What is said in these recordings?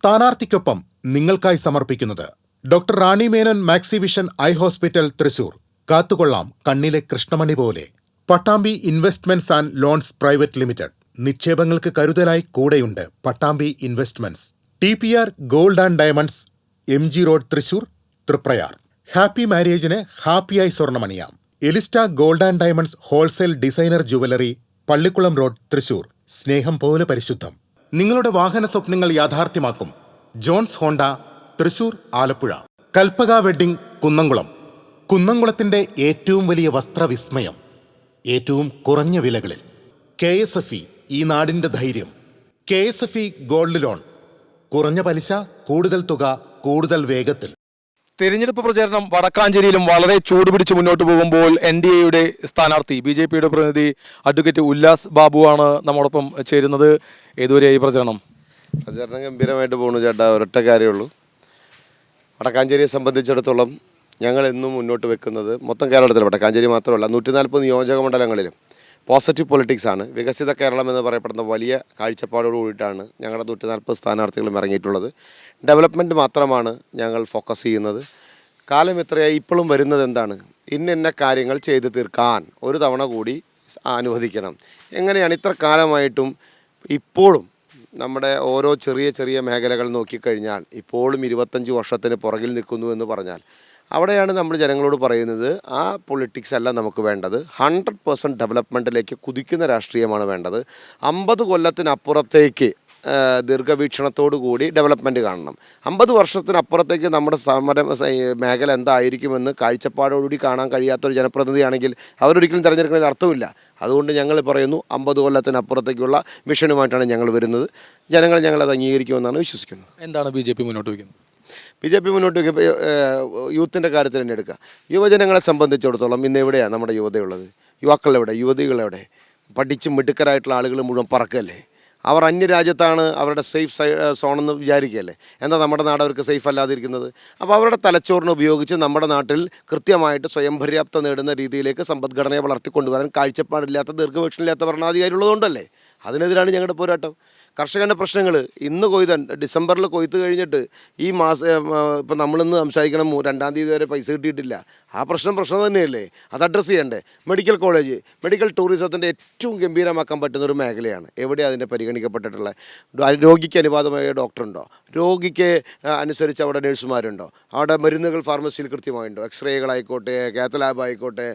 സ്ഥാനാർത്ഥിക്കൊപ്പം നിങ്ങൾക്കായി സമർപ്പിക്കുന്നത് doctor Rani Menon Maxivision eye hospital Thrissur. കാത്തുകൊള്ളാം കണ്ണിലെ കൃഷ്ണമണി പോലെ. Pattambi investments and loans private limited. നിക്ഷേപങ്ങൾക്ക് കരുതലായി കൂടെയുണ്ട് Pattambi investments. TPR gold and diamonds, MG road Thrissur, Triprayar. Happy മാരേജിന് ഹാപ്പിയായി സ്വർണ്ണമണിയാം. Elista gold and diamonds wholesale designer jewellery, Pallikulam road Thrissur. സ്നേഹം പോലെ പരിശുദ്ധം. നിങ്ങളുടെ വാഹന സ്വപ്നങ്ങൾ യാഥാർത്ഥ്യമാക്കും Johns Honda, Thrissur, Alappuzha. Kalpaka wedding, Kunnamkulam. കുന്നംകുളത്തിന്റെ ഏറ്റവും വലിയ വസ്ത്രവിസ്മയം, ഏറ്റവും കുറഞ്ഞ വിലകളിൽ. KSFE, ഈ നാടിന്റെ ധൈര്യം. KSFE ഗോൾഡ് ലോൺ, കുറഞ്ഞ പലിശ, കൂടുതൽ തുക, കൂടുതൽ വേഗത്തിൽ. തെരഞ്ഞെടുപ്പ് പ്രചാരണം വടക്കാഞ്ചേരിയിലും വളരെ ചൂടുപിടിച്ച് മുന്നോട്ട് പോകുമ്പോൾ NDAയുടെ സ്ഥാനാർത്ഥി BJPയുടെ പ്രതിനിധി അഡ്വക്കേറ്റ് ഉല്ലാസ് ബാബുവാണ് നമ്മോടൊപ്പം ചേരുന്നത്. ഏതുവരെയായി പ്രചരണം ഗംഭീരമായിട്ട് പോകുന്നു ചേട്ടാ. ഒരൊറ്റ കാര്യമുള്ളൂ, വടക്കാഞ്ചേരിയെ സംബന്ധിച്ചിടത്തോളം ഞങ്ങൾ എന്നും മുന്നോട്ട് വെക്കുന്നത് മൊത്തം കേരളത്തിൽ, വടക്കാഞ്ചേരി മാത്രമല്ല 140 നിയോജക മണ്ഡലങ്ങളിലും പോസിറ്റീവ് പൊളിറ്റിക്സാണ്. വികസിത കേരളം എന്ന് പറയപ്പെടുന്ന വലിയ കാഴ്ചപ്പാടോട് കൂടിയിട്ടാണ് ഞങ്ങളുടെ 140 സ്ഥാനാർത്ഥികളും ഇറങ്ങിയിട്ടുള്ളത്. ഡെവലപ്മെൻറ്റ് മാത്രമാണ് ഞങ്ങൾ ഫോക്കസ് ചെയ്യുന്നത്. കാലം എത്രയായി, ഇപ്പോഴും വരുന്നത് എന്താണ്, ഇന്ന കാര്യങ്ങൾ ചെയ്തു തീർക്കാൻ ഒരു തവണ കൂടി അനുവദിക്കണം. എങ്ങനെയാണ് ഇത്ര കാലമായിട്ടും ഇപ്പോഴും നമ്മുടെ ഓരോ ചെറിയ ചെറിയ മേഖലകൾ നോക്കിക്കഴിഞ്ഞാൽ ഇപ്പോഴും 25 വർഷത്തിന് പുറകിൽ നിൽക്കുന്നു എന്ന് പറഞ്ഞാൽ അവിടെയാണ് നമ്മൾ ജനങ്ങളോട് പറയുന്നത്, ആ പൊളിറ്റിക്സ് അല്ല നമുക്ക് വേണ്ടത്. 100% ഡെവലപ്മെൻറ്റിലേക്ക് കുതിക്കുന്ന രാഷ്ട്രീയമാണ് വേണ്ടത്. 50 കൊല്ലത്തിനപ്പുറത്തേക്ക് ദീർഘവീക്ഷണത്തോടു കൂടി ഡെവലപ്മെൻറ്റ് കാണണം. 50 വർഷത്തിനപ്പുറത്തേക്ക് നമ്മുടെ മേഖല എന്തായിരിക്കുമെന്ന് കാഴ്ചപ്പാടോടുകൂടി കാണാൻ കഴിയാത്തൊരു ജനപ്രതിനിധിയാണെങ്കിൽ അവരൊരിക്കലും തിരഞ്ഞെടുക്കുന്നതിന് അർത്ഥമില്ല. അതുകൊണ്ട് ഞങ്ങൾ പറയുന്നു, 50 കൊല്ലത്തിനപ്പുറത്തേക്കുള്ള മിഷനുമായിട്ടാണ് ഞങ്ങൾ വരുന്നത്. ജനങ്ങൾ ഞങ്ങളത് അംഗീകരിക്കുമെന്നാണ് വിശ്വസിക്കുന്നത്. എന്താണ് BJP മുന്നോട്ട് വയ്ക്കുന്നത്? BJP മുന്നോട്ട് യൂത്തിൻ്റെ കാര്യത്തിൽ തന്നെ എടുക്കുക. യുവജനങ്ങളെ സംബന്ധിച്ചിടത്തോളം ഇന്ന് എവിടെയാണ് നമ്മുടെ യുവതയുള്ളത്? യുവാക്കളെവിടെ, യുവതികളെവിടെ? പഠിച്ച് മിടുക്കരായിട്ടുള്ള ആളുകൾ മുഴുവൻ പറക്കല്ലേ. അവർ അന്യരാജ്യത്താണ് അവരുടെ സേഫ് സോണെന്ന് വിചാരിക്കുകയല്ലേ. എന്നാൽ നമ്മുടെ നാട് അവർക്ക് സേഫ് അല്ലാതിരിക്കുന്നത്. അപ്പോൾ അവരുടെ തലച്ചോറിനെ ഉപയോഗിച്ച് നമ്മുടെ നാട്ടിൽ കൃത്യമായിട്ട് സ്വയം പര്യാപ്തത നേടുന്ന രീതിയിലേക്ക് സമ്പദ്ഘടനയെ വളർത്തിക്കൊണ്ടുവരാൻ കാഴ്ചപ്പാടില്ലാത്ത, ദീർഘവീക്ഷണമില്ലാത്ത ഭരണാധികാരി ഉള്ളതുകൊണ്ടല്ലേ. അതിനെതിരാണ് ഞങ്ങളുടെ പോരാട്ടം. കർഷകൻ്റെ പ്രശ്നങ്ങൾ ഇന്ന് ഡിസംബറിൽ കൊയ്ത്ത് കഴിഞ്ഞിട്ട് ഈ മാസം ഇപ്പം നമ്മളിന്ന് സംസാരിക്കണം 2-ാം തീയതി വരെ പൈസ കിട്ടിയിട്ടില്ല. ആ പ്രശ്നം തന്നെയല്ലേ, അത് അഡ്രസ്സ് ചെയ്യണ്ടേ. മെഡിക്കൽ കോളേജ്, മെഡിക്കൽ ടൂറിസത്തിൻ്റെ ഏറ്റവും ഗംഭീരമാക്കാൻ പറ്റുന്നൊരു മേഖലയാണ്. എവിടെയാണ് അതിൻ്റെ പരിഗണിക്കപ്പെട്ടിട്ടുള്ളത്? രോഗിക്ക് അനുവാദമായ ഡോക്ടറുണ്ടോ? രോഗിക്ക് അനുസരിച്ച് അവിടെ നഴ്സുമാരുണ്ടോ? അവിടെ മരുന്നുകൾ ഫാർമസിയിൽ കൃത്യമായുണ്ടോ? എക്സ്റേകളായിക്കോട്ടെ, കാത്ത് ലാബ് ആയിക്കോട്ടെ,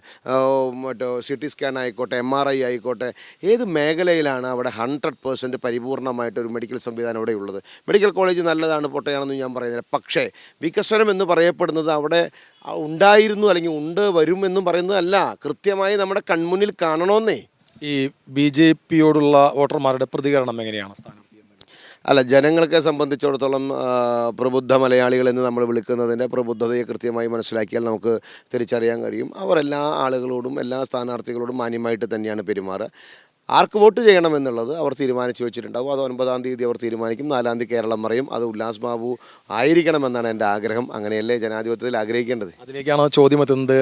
CT സ്കാൻ ആയിക്കോട്ടെ, MRI ആയിക്കോട്ടെ, ഏത് മേഖലയിലാണ് അവിടെ 100% പരിപൂർണമായിട്ടൊരു മെഡിക്കൽ സംവിധാനം അവിടെ ഉള്ളത്? മെഡിക്കൽ കോളേജ് നല്ലതാണ്, പൊട്ടയാണെന്ന് ഞാൻ പറയുന്നില്ല. പക്ഷേ വികസനം എന്ന് പറയപ്പെടുന്നത് അവിടെ ഉണ്ടായിരുന്നു, അല്ലെങ്കിൽ വരും എന്നും പറയുന്നതല്ല, കൃത്യമായി നമ്മുടെ കൺമുന്നിൽ കാണണമെന്നേ. ഈ BJPയോടുള്ള വോട്ടർമാരുടെ പ്രതികരണം എങ്ങനെയാണ് സ്ഥാനാർത്ഥി? അല്ല, ജനങ്ങളെ സംബന്ധിച്ചിടത്തോളം പ്രബുദ്ധ മലയാളികൾ എന്ന് നമ്മൾ വിളിക്കുന്നതിൻ്റെ പ്രബുദ്ധതയെ കൃത്യമായി മനസ്സിലാക്കിയാൽ നമുക്ക് തിരിച്ചറിയാൻ കഴിയും. അവർ എല്ലാ ആളുകളോടും എല്ലാ സ്ഥാനാർത്ഥികളോടും മാന്യമായിട്ട് തന്നെയാണ് പെരുമാറുക. ആർക്ക് വോട്ട് ചെയ്യണമെന്നുള്ളത് അവർ തീരുമാനിച്ചു വെച്ചിട്ടുണ്ടാവും. അത് 9-ാം തീയതി അവർ തീരുമാനിക്കും. 4-ാം തീയതി കേരളം പറയും. അത് ഉല്ലാസ് ബാബു ആയിരിക്കണമെന്നാണ് എൻ്റെ ആഗ്രഹം. അങ്ങനെയല്ലേ ജനാധിപത്യത്തിൽ ആഗ്രഹിക്കേണ്ടത്. അതിലേക്കാണ് ചോദ്യം എത്തുന്നത്.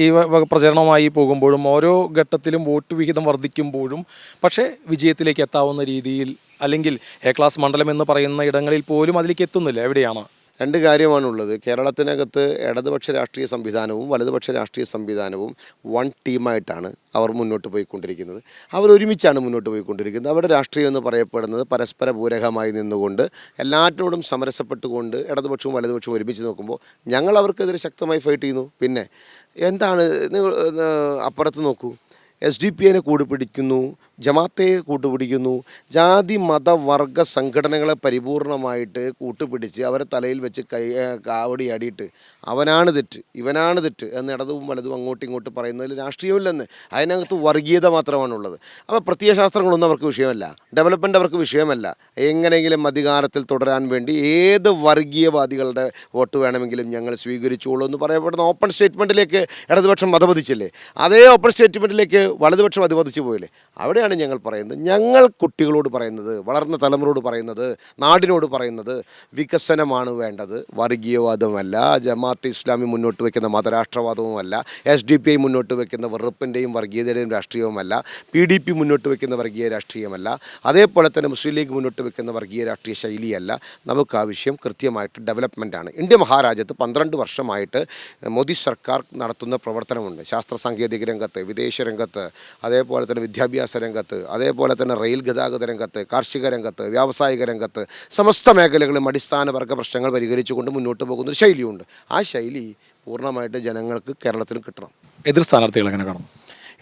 ഈ പ്രചരണമായി പോകുമ്പോഴും ഓരോ ഘട്ടത്തിലും വോട്ട് വിഹിതം വർദ്ധിക്കുമ്പോഴും പക്ഷേ വിജയത്തിലേക്ക് എത്താവുന്ന രീതിയിൽ, അല്ലെങ്കിൽ A ക്ലാസ് മണ്ഡലം എന്ന് പറയുന്ന ഇടങ്ങളിൽ പോലും അതിലേക്ക് എത്തുന്നില്ല. എവിടെയാണ്? 2 കാര്യമാണുള്ളത്. കേരളത്തിനകത്ത് ഇടതുപക്ഷ രാഷ്ട്രീയ സംവിധാനവും വലതുപക്ഷ രാഷ്ട്രീയ സംവിധാനവും വൺ ടീമായിട്ടാണ് അവർ മുന്നോട്ട് പോയിക്കൊണ്ടിരിക്കുന്നത്. അവരൊരുമിച്ചാണ് മുന്നോട്ട് പോയിക്കൊണ്ടിരിക്കുന്നത്. അവരുടെ രാഷ്ട്രീയം എന്ന് പറയപ്പെടുന്നത് പരസ്പര പൂരകമായി നിന്നുകൊണ്ട് എല്ലാറ്റിനോടും സമരസപ്പെട്ടുകൊണ്ട് ഇടതുപക്ഷവും വലതുപക്ഷവും ഒരുമിച്ച് നോക്കുമ്പോൾ ഞങ്ങൾ അവർക്കെതിരെ ശക്തമായി ഫൈറ്റ് ചെയ്യുന്നു. പിന്നെ എന്താണ്, അപ്പുറത്ത് നോക്കൂ, SDPIനെ കൂട്ടുപിടിക്കുന്നു, ജമാഅത്തെ കൂട്ടുപിടിക്കുന്നു, ജാതി മത വർഗ സംഘടനകളെ പരിപൂർണമായിട്ട് കൂട്ടുപിടിച്ച് അവരെ തലയിൽ വെച്ച് കാവടിയാടിയിട്ട് അവനാണ് തെറ്റ്, ഇവനാണ് തെറ്റ് എന്ന് ഇടതും വലതും അങ്ങോട്ടും ഇങ്ങോട്ടും പറയുന്നതിൽ രാഷ്ട്രീയമില്ലെന്ന്. അതിനകത്ത് വർഗീയത മാത്രമാണുള്ളത്. അപ്പോൾ പ്രത്യയശാസ്ത്രങ്ങളൊന്നും അവർക്ക് വിഷയമല്ല, ഡെവലപ്മെൻറ്റ് അവർക്ക് വിഷയമല്ല. എങ്ങനെയെങ്കിലും അധികാരത്തിൽ തുടരാൻ വേണ്ടി ഏത് വർഗീയവാദികളുടെ വോട്ട് വേണമെങ്കിലും ഞങ്ങൾ സ്വീകരിച്ചോളൂ എന്ന് പറയപ്പെടുന്ന ഓപ്പൺ സ്റ്റേറ്റ്മെൻറ്റിലേക്ക് ഇടതുപക്ഷം മതപതിച്ചില്ലേ. അതേ ഓപ്പൺ സ്റ്റേറ്റ്മെൻറ്റിലേക്ക് വലതുപക്ഷം അധിവദിച്ചു പോയില്ലേ. അവിടെയാണ് ഞങ്ങൾ പറയുന്നത്, ഞങ്ങൾ കുട്ടികളോട് പറയുന്നത്, വളർന്ന തലമുറയോട് പറയുന്നത്, നാടിനോട് പറയുന്നത് വികസനമാണ് വേണ്ടത്, വർഗീയവാദമല്ല, ജമാഅത്തെ ഇസ്ലാമി മുന്നോട്ട് വയ്ക്കുന്ന മതരാഷ്ട്രവാദവുമല്ല, SDP മുന്നോട്ട് വയ്ക്കുന്ന വെറുപ്പിൻ്റെയും വർഗീയതയുടെയും രാഷ്ട്രീയവുമല്ല, PDP മുന്നോട്ട് വയ്ക്കുന്ന വർഗീയ രാഷ്ട്രീയമല്ല, അതേപോലെ തന്നെ മുസ്ലിം ലീഗ് മുന്നോട്ട് വയ്ക്കുന്ന വർഗീയ രാഷ്ട്രീയ ശൈലിയല്ല. നമുക്ക് ആവശ്യം കൃത്യമായിട്ട് ഡെവലപ്മെൻറ്റാണ്. ഇന്ത്യ മഹാരാജ്യത്ത് 12 വർഷമായിട്ട് മോദി സർക്കാർ നടത്തുന്ന പ്രവർത്തനമുണ്ട്. ശാസ്ത്ര സാങ്കേതിക രംഗത്ത്, വിദേശ രംഗത്ത്, അതേപോലെ തന്നെ വിദ്യാഭ്യാസ രംഗത്ത്, അതേപോലെ തന്നെ റെയിൽ ഗതാഗത രംഗത്ത്, കാർഷിക രംഗത്ത്, വ്യാവസായിക രംഗത്ത്, സമസ്ത മേഖലകളും അടിസ്ഥാന വർഗ പ്രശ്നങ്ങൾ പരിഹരിച്ചുകൊണ്ട് മുന്നോട്ട് പോകുന്നൊരു ശൈലിയുണ്ട്. ആ ശൈലി പൂർണ്ണമായിട്ട് ജനങ്ങൾക്ക് കേരളത്തിൽ കിട്ടണം. എതിർ സ്ഥാനാർത്ഥികൾ എങ്ങനെ കാണുന്നു?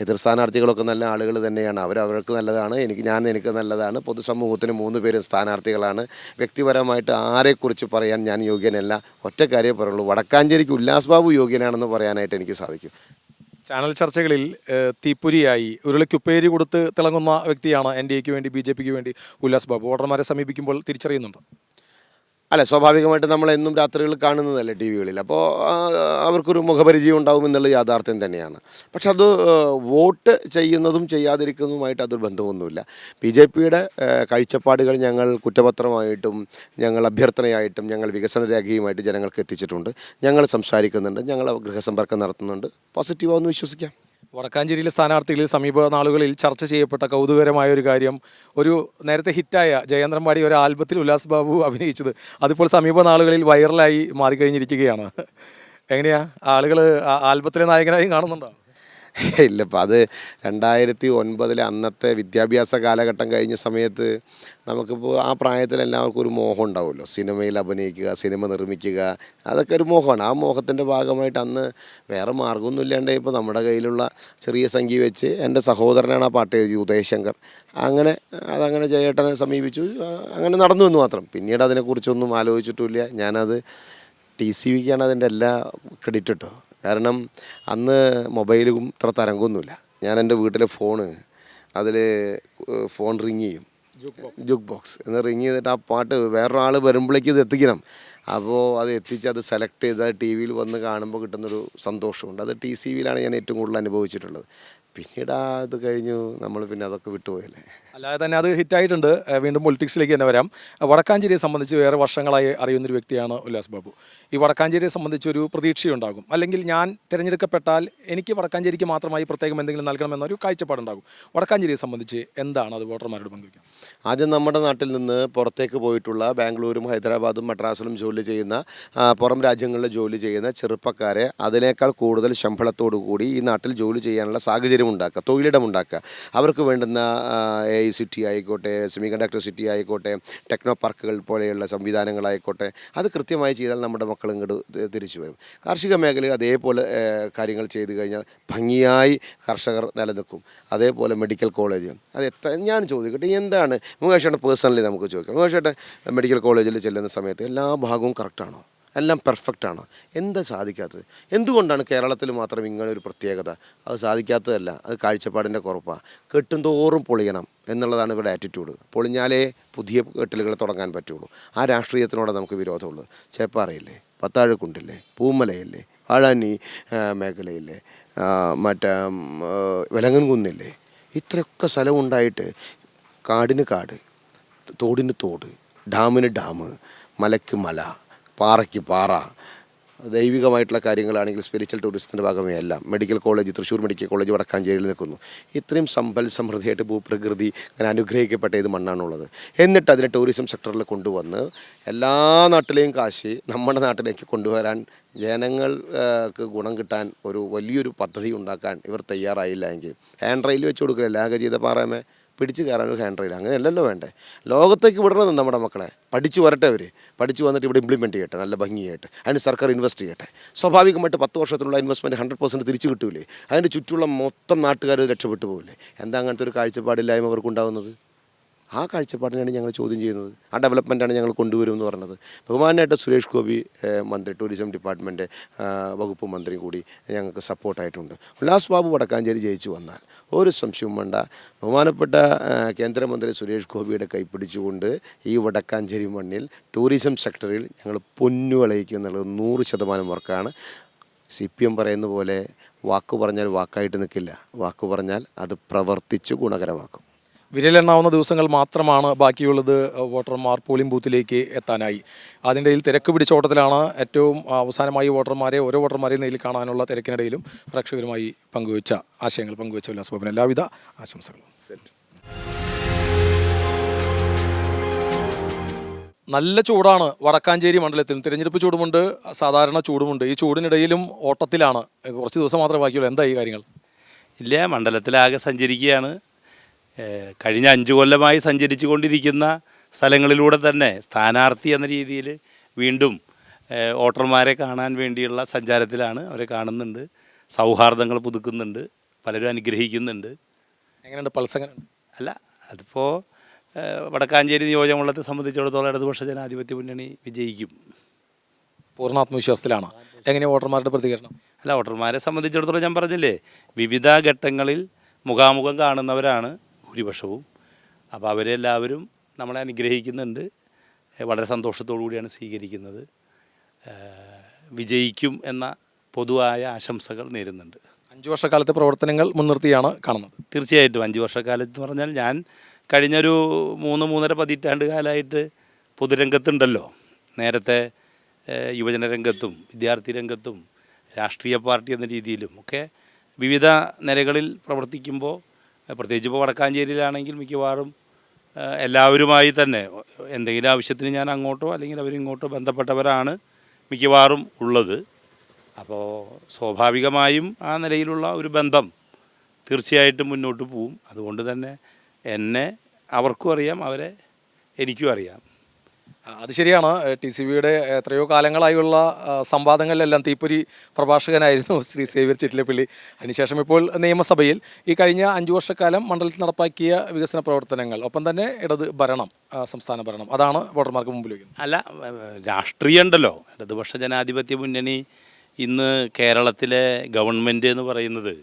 എതിർ സ്ഥാനാർത്ഥികളൊക്കെ നല്ല ആളുകൾ തന്നെയാണ്. അവർക്ക് നല്ലതാണ്, എനിക്ക് നല്ലതാണ്. പൊതുസമൂഹത്തിന് 3 പേരും സ്ഥാനാർത്ഥികളാണ്. വ്യക്തിപരമായിട്ട് ആരെക്കുറിച്ച് പറയാൻ ഞാൻ യോഗ്യനല്ല. ഒറ്റ കാര്യമേ പറയുള്ളൂ, വടക്കാഞ്ചേരിക്ക് ഉല്ലാസ് ബാബു യോഗ്യനാണെന്ന് പറയാനായിട്ട് എനിക്ക് സാധിക്കും. ചാനൽ ചർച്ചകളിൽ തീപ്പൊരിയായി ഉരുളയ്ക്കുപ്പേരി കൊടുത്ത് തിളങ്ങുന്ന വ്യക്തിയാണ് NDAക്ക് വേണ്ടി BJPക്ക് വേണ്ടി ഉല്ലാസ് ബാബു. വോട്ടർമാരെ സമീപിക്കുമ്പോൾ തിരിച്ചറിയുന്നുണ്ട്. അല്ല, സ്വാഭാവികമായിട്ട് നമ്മളെന്നും രാത്രികൾ കാണുന്നതല്ലേ TV-കളിൽ. അപ്പോൾ അവർക്കൊരു മുഖപരിചയം ഉണ്ടാകുമെന്നുള്ള യാഥാർത്ഥ്യം തന്നെയാണ്. പക്ഷെ അത് വോട്ട് ചെയ്യുന്നതും ചെയ്യാതിരിക്കുന്നതുമായിട്ട് അതൊരു ബന്ധമൊന്നുമില്ല. BJPയുടെ കാഴ്ചപ്പാടുകൾ ഞങ്ങൾ കുറ്റപത്രമായിട്ടും ഞങ്ങൾ അഭ്യർത്ഥനയായിട്ടും ഞങ്ങൾ വികസന രേഖയുമായിട്ട് ജനങ്ങൾക്ക് എത്തിച്ചിട്ടുണ്ട്. ഞങ്ങൾ സംസാരിക്കുന്നുണ്ട്, ഞങ്ങൾ ഗൃഹസമ്പർക്കം നടത്തുന്നുണ്ട്. പോസിറ്റീവാണെന്ന് വിശ്വസിക്കാം. വടക്കാഞ്ചേരിയിലെ സ്ഥാനാർത്ഥികളിൽ സമീപ നാളുകളിൽ ചർച്ച ചെയ്യപ്പെട്ട കൗതുകരമായ ഒരു കാര്യം, ഒരു നേരത്തെ ഹിറ്റായ ജയേന്ദ്രൻ പാടി ഒരു ആൽബത്തിൽ ഉല്ലാസ് ബാബു അഭിനയിച്ചത് അതിപ്പോൾ സമീപ നാളുകളിൽ വൈറലായി മാറിക്കഴിഞ്ഞിരിക്കുകയാണ്. എങ്ങനെയാ ആളുകൾ ആൽബത്തിലെ നായകനായി കാണുന്നുണ്ടോ? ഇല്ലപ്പോൾ അത് 2009 അന്നത്തെ വിദ്യാഭ്യാസ കാലഘട്ടം കഴിഞ്ഞ സമയത്ത് നമുക്കിപ്പോൾ ആ പ്രായത്തിൽ എല്ലാവർക്കും ഒരു മോഹം ഉണ്ടാവുമല്ലോ. സിനിമയിൽ അഭിനയിക്കുക, സിനിമ നിർമ്മിക്കുക, അതൊക്കെ ഒരു മോഹമാണ്. ആ മോഹത്തിൻ്റെ ഭാഗമായിട്ട് അന്ന് വേറെ മാർഗ്ഗമൊന്നും ഇല്ലാണ്ട് ഇപ്പോൾ നമ്മുടെ കയ്യിലുള്ള ചെറിയ സംഖ്യ വെച്ച് എൻ്റെ സഹോദരനാണ് ആ പാട്ട് എഴുതി, ഉദയശങ്കർ. അതങ്ങനെ ജയേട്ടനെ സമീപിച്ചു, അങ്ങനെ നടന്നു എന്ന് മാത്രം. പിന്നീട് അതിനെക്കുറിച്ചൊന്നും ആലോചിച്ചിട്ടുമില്ല. ഞാനത് TCVക്കാണ് അതിൻ്റെ എല്ലാ ക്രെഡിറ്റ് കേട്ടോ. കാരണം അന്ന് മൊബൈലും ഇത്ര തരംഗമൊന്നുമില്ല. ഞാൻ എൻ്റെ വീട്ടിലെ ഫോൺ റിങ് ചെയ്യും, ജുക്ക് ബോക്സ് എന്ന് റിങ് ചെയ്തിട്ട് ആ പാട്ട് വേറൊരാൾ വരുമ്പോഴേക്ക് ഇത് എത്തിക്കണം. അപ്പോൾ അത് എത്തിച്ച് അത് സെലക്ട് ചെയ്ത് TV-യിൽ വന്ന് കാണുമ്പോൾ കിട്ടുന്നൊരു സന്തോഷമുണ്ട്. അത് TCVയിലാണ് ഞാൻ ഏറ്റവും കൂടുതൽ അനുഭവിച്ചിട്ടുള്ളത്. പിന്നീട് അത് കഴിഞ്ഞു, നമ്മൾ പിന്നെ അതൊക്കെ വിട്ടുപോയല്ലേ. അല്ലാതെ തന്നെ അത് ഹിറ്റായിട്ടുണ്ട്. വീണ്ടും പൊളിറ്റിക്സിലേക്ക് തന്നെ വരാം. വടക്കാഞ്ചേരിയെ സംബന്ധിച്ച് വേറെ വർഷങ്ങളായി അറിയുന്നൊരു വ്യക്തിയാണ് ഉല്ലാസ് ബാബു. ഈ വടക്കാഞ്ചേരിയെ സംബന്ധിച്ചൊരു പ്രതീക്ഷയുണ്ടാകും, അല്ലെങ്കിൽ ഞാൻ തിരഞ്ഞെടുക്കപ്പെട്ടാൽ എനിക്ക് വടക്കാഞ്ചേരിക്ക് മാത്രമായി പ്രത്യേകം എന്തെങ്കിലും നൽകണമെന്നൊരു കാഴ്ചപ്പാടുണ്ടാകും. വടക്കാഞ്ചേരിയെ സംബന്ധിച്ച് എന്താണ് അത് വോട്ടർമാരോട് പങ്കുവയ്ക്കാം? ആദ്യം നമ്മുടെ നാട്ടിൽ നിന്ന് പുറത്തേക്ക് പോയിട്ടുള്ള ബാംഗ്ലൂരും ഹൈദരാബാദും മദ്രാസിലും ജോലി ചെയ്യുന്ന, പുറം രാജ്യങ്ങളിൽ ജോലി ചെയ്യുന്ന ചെറുപ്പക്കാരെ അതിനേക്കാൾ കൂടുതൽ ശമ്പളത്തോടു കൂടി ഈ നാട്ടിൽ ജോലി ചെയ്യാനുള്ള സാഹചര്യം ഉണ്ടാക്കുക, തൊഴിലിടമുണ്ടാക്കുക. അവർക്ക് വേണ്ടുന്ന AICT ആയിക്കോട്ടെ, സെമി കണ്ടക്ടർ സിറ്റി ആയിക്കോട്ടെ, ടെക്നോ പാർക്കുകൾ പോലെയുള്ള സംവിധാനങ്ങളായിക്കോട്ടെ, അത് കൃത്യമായി ചെയ്താൽ നമ്മുടെ മക്കൾ ഇങ്ങോട്ട് തിരിച്ചു വരും. കാർഷിക മേഖലയിൽ അതേപോലെ കാര്യങ്ങൾ ചെയ്തു കഴിഞ്ഞാൽ ഭംഗിയായി കർഷകർ നിലനിൽക്കും. അതേപോലെ മെഡിക്കൽ കോളേജ്, ഞാൻ ചോദിക്കട്ടെ, എന്താണ് മുകേഷേട്ടൻ പേഴ്സണലി നമുക്ക് ചോദിക്കാം, മുകേഷേട്ടൻ മെഡിക്കൽ കോളേജിൽ ചെല്ലുന്ന സമയത്ത് എല്ലാ ഭാഗവും കറക്റ്റാണോ? എല്ലാം പെർഫെക്റ്റാണ്? എന്താ സാധിക്കാത്തത്? എന്തുകൊണ്ടാണ് കേരളത്തിൽ മാത്രം ഇങ്ങനെ ഒരു പ്രത്യേകത? അത് സാധിക്കാത്തതല്ല, അത് കാഴ്ചപ്പാടിൻ്റെ കുറവാണ്. കെട്ടും തോറും പൊളിയണം എന്നുള്ളതാണ് ഇവിടെ ആറ്റിറ്റ്യൂഡ്. പൊളിഞ്ഞാലേ പുതിയ കെട്ടിലുകൾ തുടങ്ങാൻ പറ്റുള്ളൂ. ആ രാഷ്ട്രീയത്തിനോട് നമുക്ക് വിരോധമുള്ളത്. ചേപ്പാറയില്ലേ, പത്താഴക്കുണ്ടില്ലേ, പൂമലയില്ലേ, വാഴാനി മേഖലയില്ലേ, മറ്റേ വെലങ്ങൻകുന്നില്ലേ, ഇത്രയൊക്കെ സ്ഥലമുണ്ടായിട്ട് കാടിന് കാട്, തോടിന് തോട്, ഡാമിന് ഡാം, മലയ്ക്ക് മല, പാറയ്ക്ക് പാറ, ദൈവികമായിട്ടുള്ള കാര്യങ്ങളാണെങ്കിൽ സ്പിരിച്വൽ ടൂറിസത്തിൻ്റെ ഭാഗമേ എല്ലാം. Medical college, Thrissur medical college വടക്കാഞ്ചേരിയിൽ നിൽക്കുന്നു. ഇത്രയും സമ്പൽ സമൃദ്ധിയായിട്ട് ഭൂപ്രകൃതി അങ്ങനെ അനുഗ്രഹിക്കപ്പെട്ട ഇത് മണ്ണാണുള്ളത്. എന്നിട്ട് അതിനെ ടൂറിസം സെക്ടറിൽ കൊണ്ടുവന്ന് എല്ലാ നാട്ടിലെയും കാശ് നമ്മുടെ നാട്ടിലേക്ക് കൊണ്ടുവരാൻ, ജനങ്ങൾക്ക് ഗുണം കിട്ടാൻ ഒരു വലിയൊരു പദ്ധതി ഉണ്ടാക്കാൻ ഇവർ തയ്യാറായില്ല എങ്കിൽ ഹാൻഡ് റെയിൽ വെച്ച് കൊടുക്കില്ല. ലാഗ ചെയ്ത പാറമേ പിടിച്ച് കയറാനൊരു ഹാൻഡ് റെയിൽ അങ്ങനെയല്ലല്ലോ വേണ്ടേ. ലോകത്തേക്ക് വിടണത് നമ്മുടെ മക്കളെ. പഠിച്ചു വരട്ടെ, പഠിച്ചു വന്നിട്ട് ഇവിടെ ഇംപ്ലിമെൻറ്റ് ചെയ്യട്ടെ നല്ല ഭംഗിയായിട്ട്. അതിന് സർക്കാർ ഇൻവെസ്റ്റ് ചെയ്യട്ടെ. സ്വാഭാവികമായിട്ട് 10 വർഷത്തിനുള്ള ഇൻവെസ്റ്റ്മെൻറ്റ് 100% തിരിച്ചു കിട്ടൂലേ. അതിൻ്റെ ചുറ്റുള്ള മൊത്തം നാട്ടുകാർ രക്ഷപ്പെട്ടു പോകില്ലേ. എന്താ അങ്ങനത്തെ ഒരു കാഴ്ചപ്പാടില്ലായ്മ അവർക്കുണ്ടാകുന്നത്? ആ കാഴ്ചപ്പാടിനെയാണ് ഞങ്ങൾ ചോദ്യം ചെയ്യുന്നത്. ആ ഡെവലപ്മെൻറ്റാണ് ഞങ്ങൾ കൊണ്ടുവരുമെന്ന് പറഞ്ഞത്. ബഹുമാനായിട്ട് സുരേഷ് ഗോപി മന്ത്രി, ടൂറിസം ഡിപ്പാർട്ട്മെൻറ്റ് വകുപ്പ് മന്ത്രി കൂടി ഞങ്ങൾക്ക് സപ്പോർട്ടായിട്ടുണ്ട്. ഉല്ലാസ് ബാബു വടക്കാഞ്ചേരി ജയിച്ചു വന്നാൽ ഒരു സംശയവും വേണ്ട, ബഹുമാനപ്പെട്ട കേന്ദ്രമന്ത്രി സുരേഷ് ഗോപിയുടെ കൈപ്പിടിച്ചുകൊണ്ട് ഈ വടക്കാഞ്ചേരി മണ്ണിൽ ടൂറിസം സെക്ടറിൽ ഞങ്ങൾ പൊന്നു വിളയിക്കും എന്നുള്ളത് 100% വർക്കാണ്. CPM പറയുന്ന പോലെ വാക്ക് പറഞ്ഞാൽ വാക്കായിട്ട് നിൽക്കില്ല, വാക്ക് പറഞ്ഞാൽ അത് പ്രവർത്തിച്ച് ഗുണകരമാക്കും. വിരലെണ്ണാവുന്ന ദിവസങ്ങൾ മാത്രമാണ് ബാക്കിയുള്ളത് വോട്ടർമാർ പോളിംഗ് ബൂത്തിലേക്ക് എത്താനായി. അതിനിടയിൽ തിരക്ക് പിടിച്ച ഓട്ടത്തിലാണ് ഏറ്റവും അവസാനമായി ഓരോ വോട്ടർമാരെയും നേരിൽ കാണാനുള്ള തിരക്കിനിടയിലും പ്രേക്ഷകരുമായി ആശയങ്ങൾ പങ്കുവച്ച ഉല്ലാസ് ബാബുവിന് എല്ലാവിധ ആശംസകളും. നല്ല ചൂടാണ് വടക്കാഞ്ചേരി മണ്ഡലത്തിൽ. തിരഞ്ഞെടുപ്പ് ചൂടുമുണ്ട്, സാധാരണ ചൂടുമുണ്ട്. ഈ ചൂടിനിടയിലും ഓട്ടത്തിലാണ്. കുറച്ച് ദിവസം മാത്രമേ ബാക്കിയുള്ളൂ. എന്താ ഈ കാര്യങ്ങൾ? ഇല്ല, മണ്ഡലത്തിലാകെ സഞ്ചരിക്കുകയാണ്. കഴിഞ്ഞ 5 കൊല്ലമായി സഞ്ചരിച്ചു കൊണ്ടിരിക്കുന്ന സ്ഥലങ്ങളിലൂടെ തന്നെ സ്ഥാനാർത്ഥി എന്ന രീതിയിൽ വീണ്ടും വോട്ടർമാരെ കാണാൻ വേണ്ടിയുള്ള സഞ്ചാരത്തിലാണ്. അവരെ കാണുന്നുണ്ട്, സൗഹാർദ്ദങ്ങൾ പുതുക്കുന്നുണ്ട്, പലരും അനുഗ്രഹിക്കുന്നുണ്ട്. എങ്ങനെയുണ്ട് പൾസ്? എങ്ങനെയുണ്ട്? അല്ല, അതിപ്പോൾ വടക്കാഞ്ചേരി നിയോജകമണ്ഡലത്തെ സംബന്ധിച്ചിടത്തോളം ഇടതുപക്ഷ ജനാധിപത്യ മുന്നണി വിജയിക്കും. പൂർണ്ണ ആത്മവിശ്വാസത്തിലാണ്. എങ്ങനെയാണ് വോട്ടർമാരുടെ പ്രതികരണം? അല്ല, വോട്ടർമാരെ സംബന്ധിച്ചിടത്തോളം ഞാൻ പറഞ്ഞില്ലേ, വിവിധ ഘട്ടങ്ങളിൽ മുഖാമുഖം കാണുന്നവരാണ് ഭൂരിപക്ഷവും. അപ്പോൾ അവരെല്ലാവരും നമ്മളെ അനുഗ്രഹിക്കുന്നുണ്ട്, വളരെ സന്തോഷത്തോടു കൂടിയാണ് സ്വീകരിക്കുന്നത്. വിജയിക്കും എന്ന പൊതുവായ ആശംസകൾ നേരുന്നുണ്ട്. 5 വർഷക്കാലത്തെ പ്രവർത്തനങ്ങൾ മുൻനിർത്തിയാണ് കാണുന്നത്. തീർച്ചയായിട്ടും 5 വർഷക്കാലത്ത് എന്ന് പറഞ്ഞാൽ ഞാൻ കഴിഞ്ഞൊരു 3-3.5 പതിറ്റാണ്ട് കാലമായിട്ട് പൊതുരംഗത്തുണ്ടല്ലോ. നേരത്തെ യുവജന രംഗത്തും വിദ്യാർത്ഥി രംഗത്തും രാഷ്ട്രീയ പാർട്ടി എന്ന രീതിയിലും ഒക്കെ വിവിധ നിലകളിൽ പ്രവർത്തിക്കുമ്പോൾ, പ്രത്യേകിച്ച് ഇപ്പോൾ വടക്കാഞ്ചേരിയിലാണെങ്കിൽ മിക്കവാറും എല്ലാവരുമായി തന്നെ എന്തെങ്കിലും ആവശ്യത്തിന് ഞാൻ അങ്ങോട്ടോ അല്ലെങ്കിൽ അവരിങ്ങോട്ടോ ബന്ധപ്പെട്ടവരാണ് മിക്കവാറും ഉള്ളത്. അപ്പോൾ സ്വാഭാവികമായും ആ നിലയിലുള്ള ഒരു ബന്ധം തീർച്ചയായിട്ടും മുന്നോട്ട് പോവും. അതുകൊണ്ട് തന്നെ എന്നെ അവർക്കും അറിയാം, അവരെ എനിക്കും അറിയാം. അത് ശരിയാണ്. TCBയുടെ എത്രയോ കാലങ്ങളായുള്ള സംവാദങ്ങളിലെല്ലാം തീപ്പൊരി പ്രഭാഷകനായിരുന്നു ശ്രീ സേവ്യർ ചിറ്റിലപ്പള്ളി. അതിനുശേഷം ഇപ്പോൾ നിയമസഭയിൽ ഈ കഴിഞ്ഞ 5 വർഷക്കാലം മണ്ഡലത്തിൽ നടപ്പാക്കിയ വികസന പ്രവർത്തനങ്ങൾ, ഒപ്പം തന്നെ സംസ്ഥാന ഭരണം, അതാണ് വോട്ടർമാർക്ക് മുമ്പിൽ വയ്ക്കുന്നത്. അല്ല, രാഷ്ട്രീയം ഉണ്ടല്ലോ. ഇടതുപക്ഷ ജനാധിപത്യ മുന്നണി ഇന്ന് കേരളത്തിലെ ഗവൺമെൻറ് എന്ന് പറയുന്നത്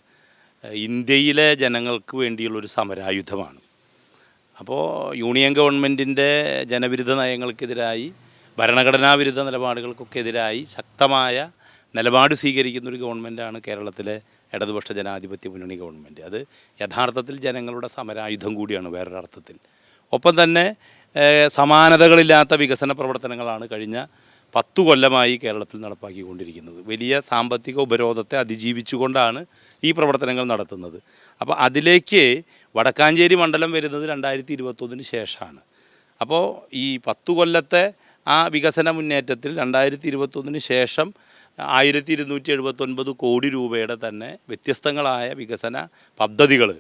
ഇന്ത്യയിലെ ജനങ്ങൾക്ക് വേണ്ടിയുള്ളൊരു സമരായുധമാണ്. അപ്പോൾ യൂണിയൻ ഗവൺമെൻറ്റിൻ്റെ ജനവിരുദ്ധ നയങ്ങൾക്കെതിരായി, ഭരണഘടനാ വിരുദ്ധ നിലപാടുകൾക്കൊക്കെ എതിരായി ശക്തമായ നിലപാട് സ്വീകരിക്കുന്നൊരു ഗവൺമെൻറ്റാണ് കേരളത്തിലെ ഇടതുപക്ഷ ജനാധിപത്യ മുന്നണി ഗവൺമെൻറ്. അത് യഥാർത്ഥത്തിൽ ജനങ്ങളുടെ സമരായുധം കൂടിയാണ് വേറൊരർത്ഥത്തിൽ. ഒപ്പം തന്നെ സമാനതകളില്ലാത്ത വികസന പ്രവർത്തനങ്ങളാണ് കഴിഞ്ഞ 10 കൊല്ലമായി കേരളത്തിൽ നടപ്പാക്കിക്കൊണ്ടിരിക്കുന്നത്. വലിയ സാമ്പത്തിക ഉപരോധത്തെ അതിജീവിച്ചുകൊണ്ടാണ് ഈ പ്രവർത്തനങ്ങൾ നടത്തുന്നത്. അപ്പോൾ അതിലേക്ക് വടക്കാഞ്ചേരി മണ്ഡലം വരുന്നത് 2021 ശേഷമാണ്. അപ്പോൾ ഈ 10 കൊല്ലത്തെ ആ വികസന മുന്നേറ്റത്തിൽ 2021 ശേഷം 1279 കോടി രൂപയുടെ തന്നെ വ്യത്യസ്തങ്ങളായ വികസന പദ്ധതികൾ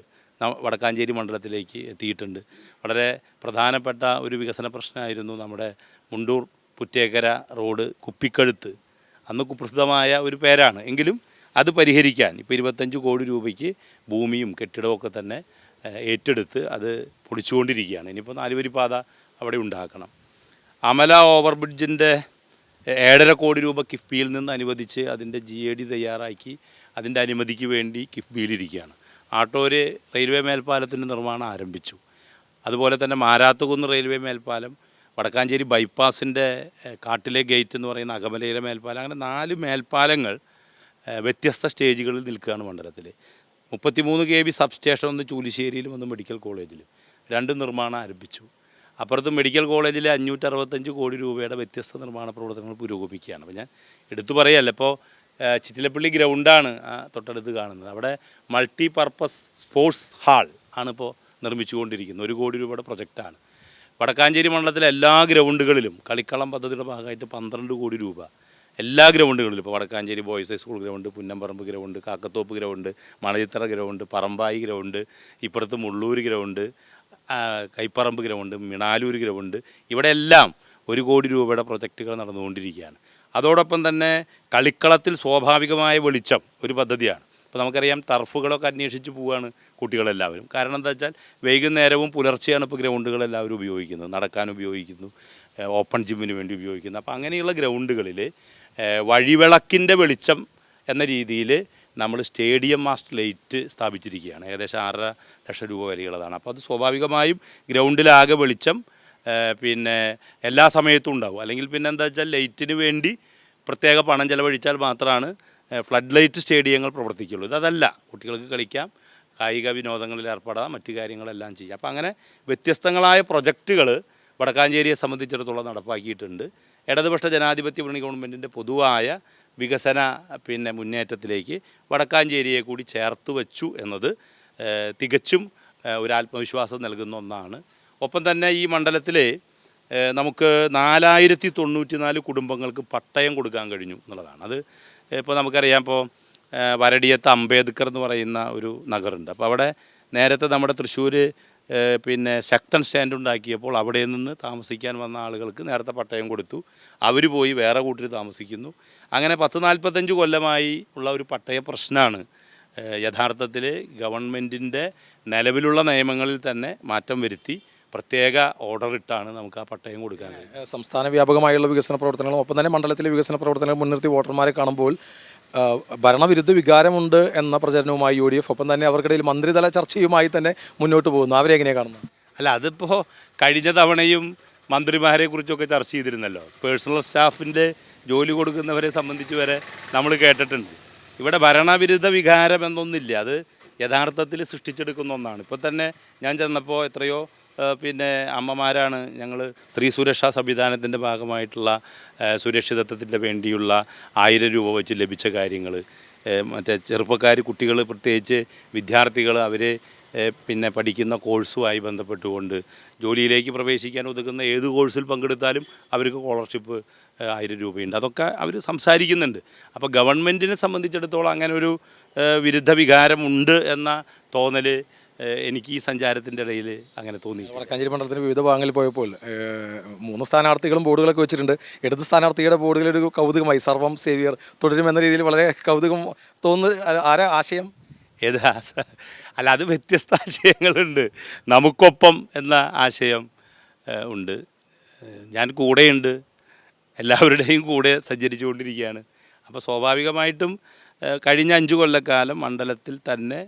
വടക്കാഞ്ചേരി മണ്ഡലത്തിലേക്ക് എത്തിയിട്ടുണ്ട്. വളരെ പ്രധാനപ്പെട്ട ഒരു വികസന പ്രശ്നമായിരുന്നു നമ്മുടെ മുണ്ടൂർ പുറ്റേക്കര റോഡ് കുപ്പിക്കഴുത്ത്. അന്ന് കുപ്രസിദ്ധമായ ഒരു പേരാണ്. എങ്കിലും അത് പരിഹരിക്കാൻ ഇപ്പോൾ 25 കോടി രൂപയ്ക്ക് ഭൂമിയും കെട്ടിടമൊക്കെ തന്നെ ഏറ്റെടുത്ത് അത് പൊളിച്ചുകൊണ്ടിരിക്കുകയാണ്. ഇനിയിപ്പോൾ 4 വരിപ്പാത അവിടെ ഉണ്ടാക്കണം. അമല ഓവർ ബ്രിഡ്ജിൻ്റെ 7.5 കോടി രൂപ കിഫ്ബിയിൽ നിന്ന് അനുവദിച്ച് അതിൻ്റെ GAD തയ്യാറാക്കി അതിൻ്റെ അനുമതിക്ക് വേണ്ടി കിഫ്ബിയിലിരിക്കുകയാണ്. ആട്ടൂർ റെയിൽവേ മേൽപ്പാലത്തിൻ്റെ നിർമ്മാണം ആരംഭിച്ചു. അതുപോലെ തന്നെ മാരാത്തുകുന്ന് റെയിൽവേ മേൽപ്പാലം, വടക്കാഞ്ചേരി ബൈപ്പാസിൻ്റെ കാട്ടിലെ ഗേറ്റ് എന്ന് പറയുന്ന അകമലയിലെ മേൽപ്പാലം, അങ്ങനെ 4 മേൽപ്പാലങ്ങൾ വ്യത്യസ്ത സ്റ്റേജുകളിൽ നിൽക്കുകയാണ് മണ്ഡലത്തിൽ. 33 kV സബ്സ്റ്റേഷൻ ഒന്ന് ചൂലിശ്ശേരിയിലും ഒന്ന് മെഡിക്കൽ കോളേജിലും 2 നിർമ്മാണം ആരംഭിച്ചു. അപ്പുറത്ത് മെഡിക്കൽ കോളേജിലെ 565 കോടി രൂപയുടെ വ്യത്യസ്ത നിർമ്മാണ പ്രവർത്തനങ്ങൾ പുരോഗമിക്കുകയാണ്. അപ്പോൾ ഞാൻ എടുത്തു പറയല്ല, ഇപ്പോൾ ചിറ്റിലപ്പള്ളി ഗ്രൗണ്ടാണ് തൊട്ടടുത്ത് കാണുന്നത്. അവിടെ മൾട്ടി പർപ്പസ് സ്പോർട്സ് ഹാൾ ആണിപ്പോൾ നിർമ്മിച്ചുകൊണ്ടിരിക്കുന്നത്. 1 കോടി രൂപയുടെ പ്രൊജക്റ്റാണ്. വടക്കാഞ്ചേരി മണ്ഡലത്തിലെ എല്ലാ ഗ്രൗണ്ടുകളിലും കളിക്കളം പദ്ധതിയുടെ ഭാഗമായിട്ട് 12 കോടി രൂപ എല്ലാ ഗ്രൗണ്ടുകളിലും, ഇപ്പോൾ Vadakkanchery boys high school ground, Punnamparambu ground, Kakkathoppu ground, Manalithara ground, Parambayi ground, ഇപ്പുറത്ത് Mullur ground, Kaiparambu ground, Minalur ground, ഇവിടെ എല്ലാം 1 കോടി രൂപയുടെ പ്രൊജക്റ്റുകൾ നടന്നുകൊണ്ടിരിക്കുകയാണ്. അതോടൊപ്പം തന്നെ കളിക്കളത്തിൽ സ്വാഭാവികമായ വെളിച്ചം ഒരു പദ്ധതിയാണ്. ഇപ്പോൾ നമുക്കറിയാം, ടർഫുകളൊക്കെ അന്വേഷിച്ച് പോവുകയാണ് കുട്ടികളെല്ലാവരും. കാരണം എന്താ വെച്ചാൽ വൈകുന്നേരവും പുലർച്ചെയാണ് ഇപ്പോൾ ഗ്രൗണ്ടുകളെല്ലാവരും ഉപയോഗിക്കുന്നത്. നടക്കാൻ ഉപയോഗിക്കുന്നു, ഓപ്പൺ ജിമ്മിന് വേണ്ടി ഉപയോഗിക്കുന്നു. അപ്പോൾ അങ്ങനെയുള്ള ഗ്രൗണ്ടുകളിൽ വഴിവിളക്കിൻ്റെ വെളിച്ചം എന്ന രീതിയിൽ നമ്മൾ സ്റ്റേഡിയം മാസ്റ്റർ ലൈറ്റ് സ്ഥാപിച്ചിരിക്കുകയാണ്. ഏകദേശം 6.5 ലക്ഷം രൂപ വരെയുള്ളതാണ്. അപ്പോൾ അത് സ്വാഭാവികമായും ഗ്രൗണ്ടിലാകെ വെളിച്ചം പിന്നെ എല്ലാ സമയത്തും ഉണ്ടാവും. അല്ലെങ്കിൽ പിന്നെ എന്താ വെച്ചാൽ ലൈറ്റിന് വേണ്ടി പ്രത്യേക പണം ചെലവഴിച്ചാൽ മാത്രമാണ് ഫ്ലഡ് ലൈറ്റ് സ്റ്റേഡിയങ്ങൾ പ്രവർത്തിക്കുള്ളൂ. ഇതല്ല, കുട്ടികൾക്ക് കളിക്കാം, കായിക വിനോദങ്ങളിൽ ഏർപ്പെടാം, മറ്റു കാര്യങ്ങളെല്ലാം ചെയ്യാം. അപ്പോൾ അങ്ങനെ വ്യത്യസ്തങ്ങളായ പ്രൊജക്റ്റുകൾ വടക്കാഞ്ചേരിയെ സംബന്ധിച്ചിടത്തോളം നടപ്പാക്കിയിട്ടുണ്ട്. ഇടതുപക്ഷ ജനാധിപത്യ മുന്നണി ഗവൺമെൻറ്റിൻ്റെ പൊതുവായ വികസന മുന്നേറ്റത്തിലേക്ക് വടക്കാഞ്ചേരിയെ കൂടി ചേർത്ത് വച്ചു എന്നത് തികച്ചും ഒരു ആത്മവിശ്വാസം നൽകുന്ന ഒന്നാണ്. ഒപ്പം തന്നെ ഈ മണ്ഡലത്തിൽ നമുക്ക് 4094 കുടുംബങ്ങൾക്ക് പട്ടയം കൊടുക്കാൻ കഴിഞ്ഞു എന്നുള്ളതാണ്. അത് ഇപ്പോൾ നമുക്കറിയാം, ഇപ്പോൾ വരടിയത്ത് അംബേദ്കർ എന്ന് പറയുന്ന ഒരു നഗറുണ്ട്. അപ്പോൾ അവിടെ നേരത്തെ നമ്മുടെ തൃശ്ശൂർ ശക്തൻ സ്റ്റാൻഡ് ഉണ്ടാക്കിയപ്പോൾ അവിടെ നിന്ന് താമസിക്കാൻ വന്ന ആളുകൾക്ക് നേരത്തെ പട്ടയം കൊടുത്തു. അവർ പോയി വേറെ കൂട്ടിൽ താമസിക്കുന്നു. അങ്ങനെ 10-45 കൊല്ലമായി ഉള്ള ഒരു പട്ടയ പ്രശ്നമാണ് യഥാർത്ഥത്തിൽ ഗവൺമെൻറ്റിൻ്റെ നിലവിലുള്ള നിയമങ്ങളിൽ തന്നെ മാറ്റം വരുത്തി പ്രത്യേക ഓർഡർ ഇട്ടാണ് നമുക്ക് ആ പട്ടയം കൊടുക്കാൻ കഴിയും. സംസ്ഥാന വ്യാപകമായുള്ള വികസന പ്രവർത്തനങ്ങളും ഒപ്പം തന്നെ മണ്ഡലത്തിലെ വികസന പ്രവർത്തനങ്ങൾ മുൻനിർത്തി വോട്ടർമാരെ കാണുമ്പോൾ ഭരണവിരുദ്ധ വികാരമുണ്ട് എന്ന പ്രചരണവുമായി UDF, ഒപ്പം തന്നെ അവർക്കിടയിൽ മന്ത്രിതല ചർച്ചയുമായി തന്നെ മുന്നോട്ട് പോകുന്നു. അവരെങ്ങനെയാണ് കാണുന്നത്? അല്ല, അതിപ്പോൾ കഴിഞ്ഞ തവണയും മന്ത്രിമാരെ കുറിച്ചൊക്കെ ചർച്ച ചെയ്തിരുന്നല്ലോ. പേഴ്സണൽ സ്റ്റാഫിൻ്റെ ജോലി കൊടുക്കുന്നവരെ സംബന്ധിച്ച് വരെ നമ്മൾ കേട്ടിട്ടുണ്ട്. ഇവിടെ ഭരണവിരുദ്ധ വികാരം എന്നൊന്നില്ല, അത് യഥാർത്ഥത്തിൽ സൃഷ്ടിച്ചെടുക്കുന്ന ഒന്നാണ്. ഇപ്പോൾ തന്നെ ഞാൻ ചെന്നപ്പോൾ എത്രയോ അമ്മമാരാണ് ഞങ്ങൾ സ്ത്രീ സുരക്ഷാ സംവിധാനത്തിൻ്റെ ഭാഗമായിട്ടുള്ള സുരക്ഷിതത്വത്തിൻ്റെ വേണ്ടിയുള്ള 1000 രൂപ വെച്ച് ലഭിച്ച കാര്യങ്ങൾ, മറ്റേ ചെറുപ്പക്കാർ കുട്ടികൾ പ്രത്യേകിച്ച് വിദ്യാർത്ഥികൾ അവർ പഠിക്കുന്ന കോഴ്സുമായി ബന്ധപ്പെട്ടുകൊണ്ട് ജോലിയിലേക്ക് പ്രവേശിക്കാൻ ഒതുക്കുന്ന ഏത് കോഴ്സിൽ പങ്കെടുത്താലും അവർക്ക് സ്കോളർഷിപ്പ് 1000 രൂപയുണ്ട്. അതൊക്കെ അവർ സംസാരിക്കുന്നുണ്ട്. അപ്പോൾ ഗവൺമെൻറ്റിനെ സംബന്ധിച്ചിടത്തോളം അങ്ങനെ ഒരു വിരുദ്ധ വികാരമുണ്ട് എന്ന തോന്നൽ എനിക്ക് ഈ സഞ്ചാരത്തിൻ്റെ ഇടയിൽ അങ്ങനെ തോന്നി. വടക്കാഞ്ചേരി മണ്ഡലത്തിന് വിവിധ ഭാഗങ്ങളിൽ പോയപ്പോൾ 3 സ്ഥാനാർത്ഥികളും ബോർഡുകളൊക്കെ വെച്ചിട്ടുണ്ട്. ഇടത് സ്ഥാനാർത്ഥിയുടെ ബോർഡുകളൊരു കൗതുകമായി സർവം സേവിയർ തുടരുമെന്ന രീതിയിൽ വളരെ കൗതുകം തോന്നുന്നു. ആരാ ആശയം? ഏത് അല്ല, അത് വ്യത്യസ്ത ആശയങ്ങളുണ്ട്. നമുക്കൊപ്പം എന്ന ആശയം ഉണ്ട്. ഞാൻ കൂടെയുണ്ട്, എല്ലാവരുടെയും കൂടെ സഞ്ചരിച്ചുകൊണ്ടിരിക്കുകയാണ്. അപ്പോൾ സ്വാഭാവികമായിട്ടും കഴിഞ്ഞ 5 കൊല്ലക്കാലം മണ്ഡലത്തിൽ തന്നെ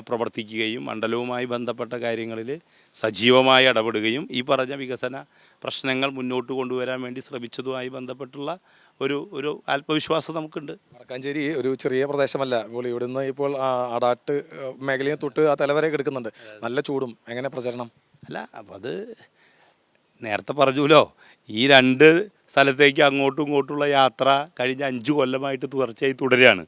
പ്രവർത്തിക്കുകയും മണ്ഡലവുമായി ബന്ധപ്പെട്ട കാര്യങ്ങളിൽ സജീവമായി ഇടപെടുകയും ഈ പറഞ്ഞ വികസന പ്രശ്നങ്ങൾ മുന്നോട്ട് കൊണ്ടുവരാൻ വേണ്ടി ശ്രമിച്ചതുമായി ബന്ധപ്പെട്ടുള്ള ഒരു ആത്മവിശ്വാസം നമുക്കുണ്ട്. വടക്കാഞ്ചേരി ഒരു ചെറിയ പ്രദേശമല്ല. ഇപ്പോൾ ഇവിടുന്ന് ഇപ്പോൾ ആടാട്ട് മേഖലയെ തൊട്ട് ആ തലവരെ എടുക്കുന്നുണ്ട്. നല്ല ചൂടും. എങ്ങനെ പ്രചരണം? അല്ല, അപ്പം അത് നേരത്തെ പറഞ്ഞുല്ലോ, ഈ 2 സ്ഥലത്തേക്ക് അങ്ങോട്ടും ഇങ്ങോട്ടുള്ള യാത്ര കഴിഞ്ഞ 5 കൊല്ലമായിട്ട് തുടർച്ചയായി തുടരുകയാണ്.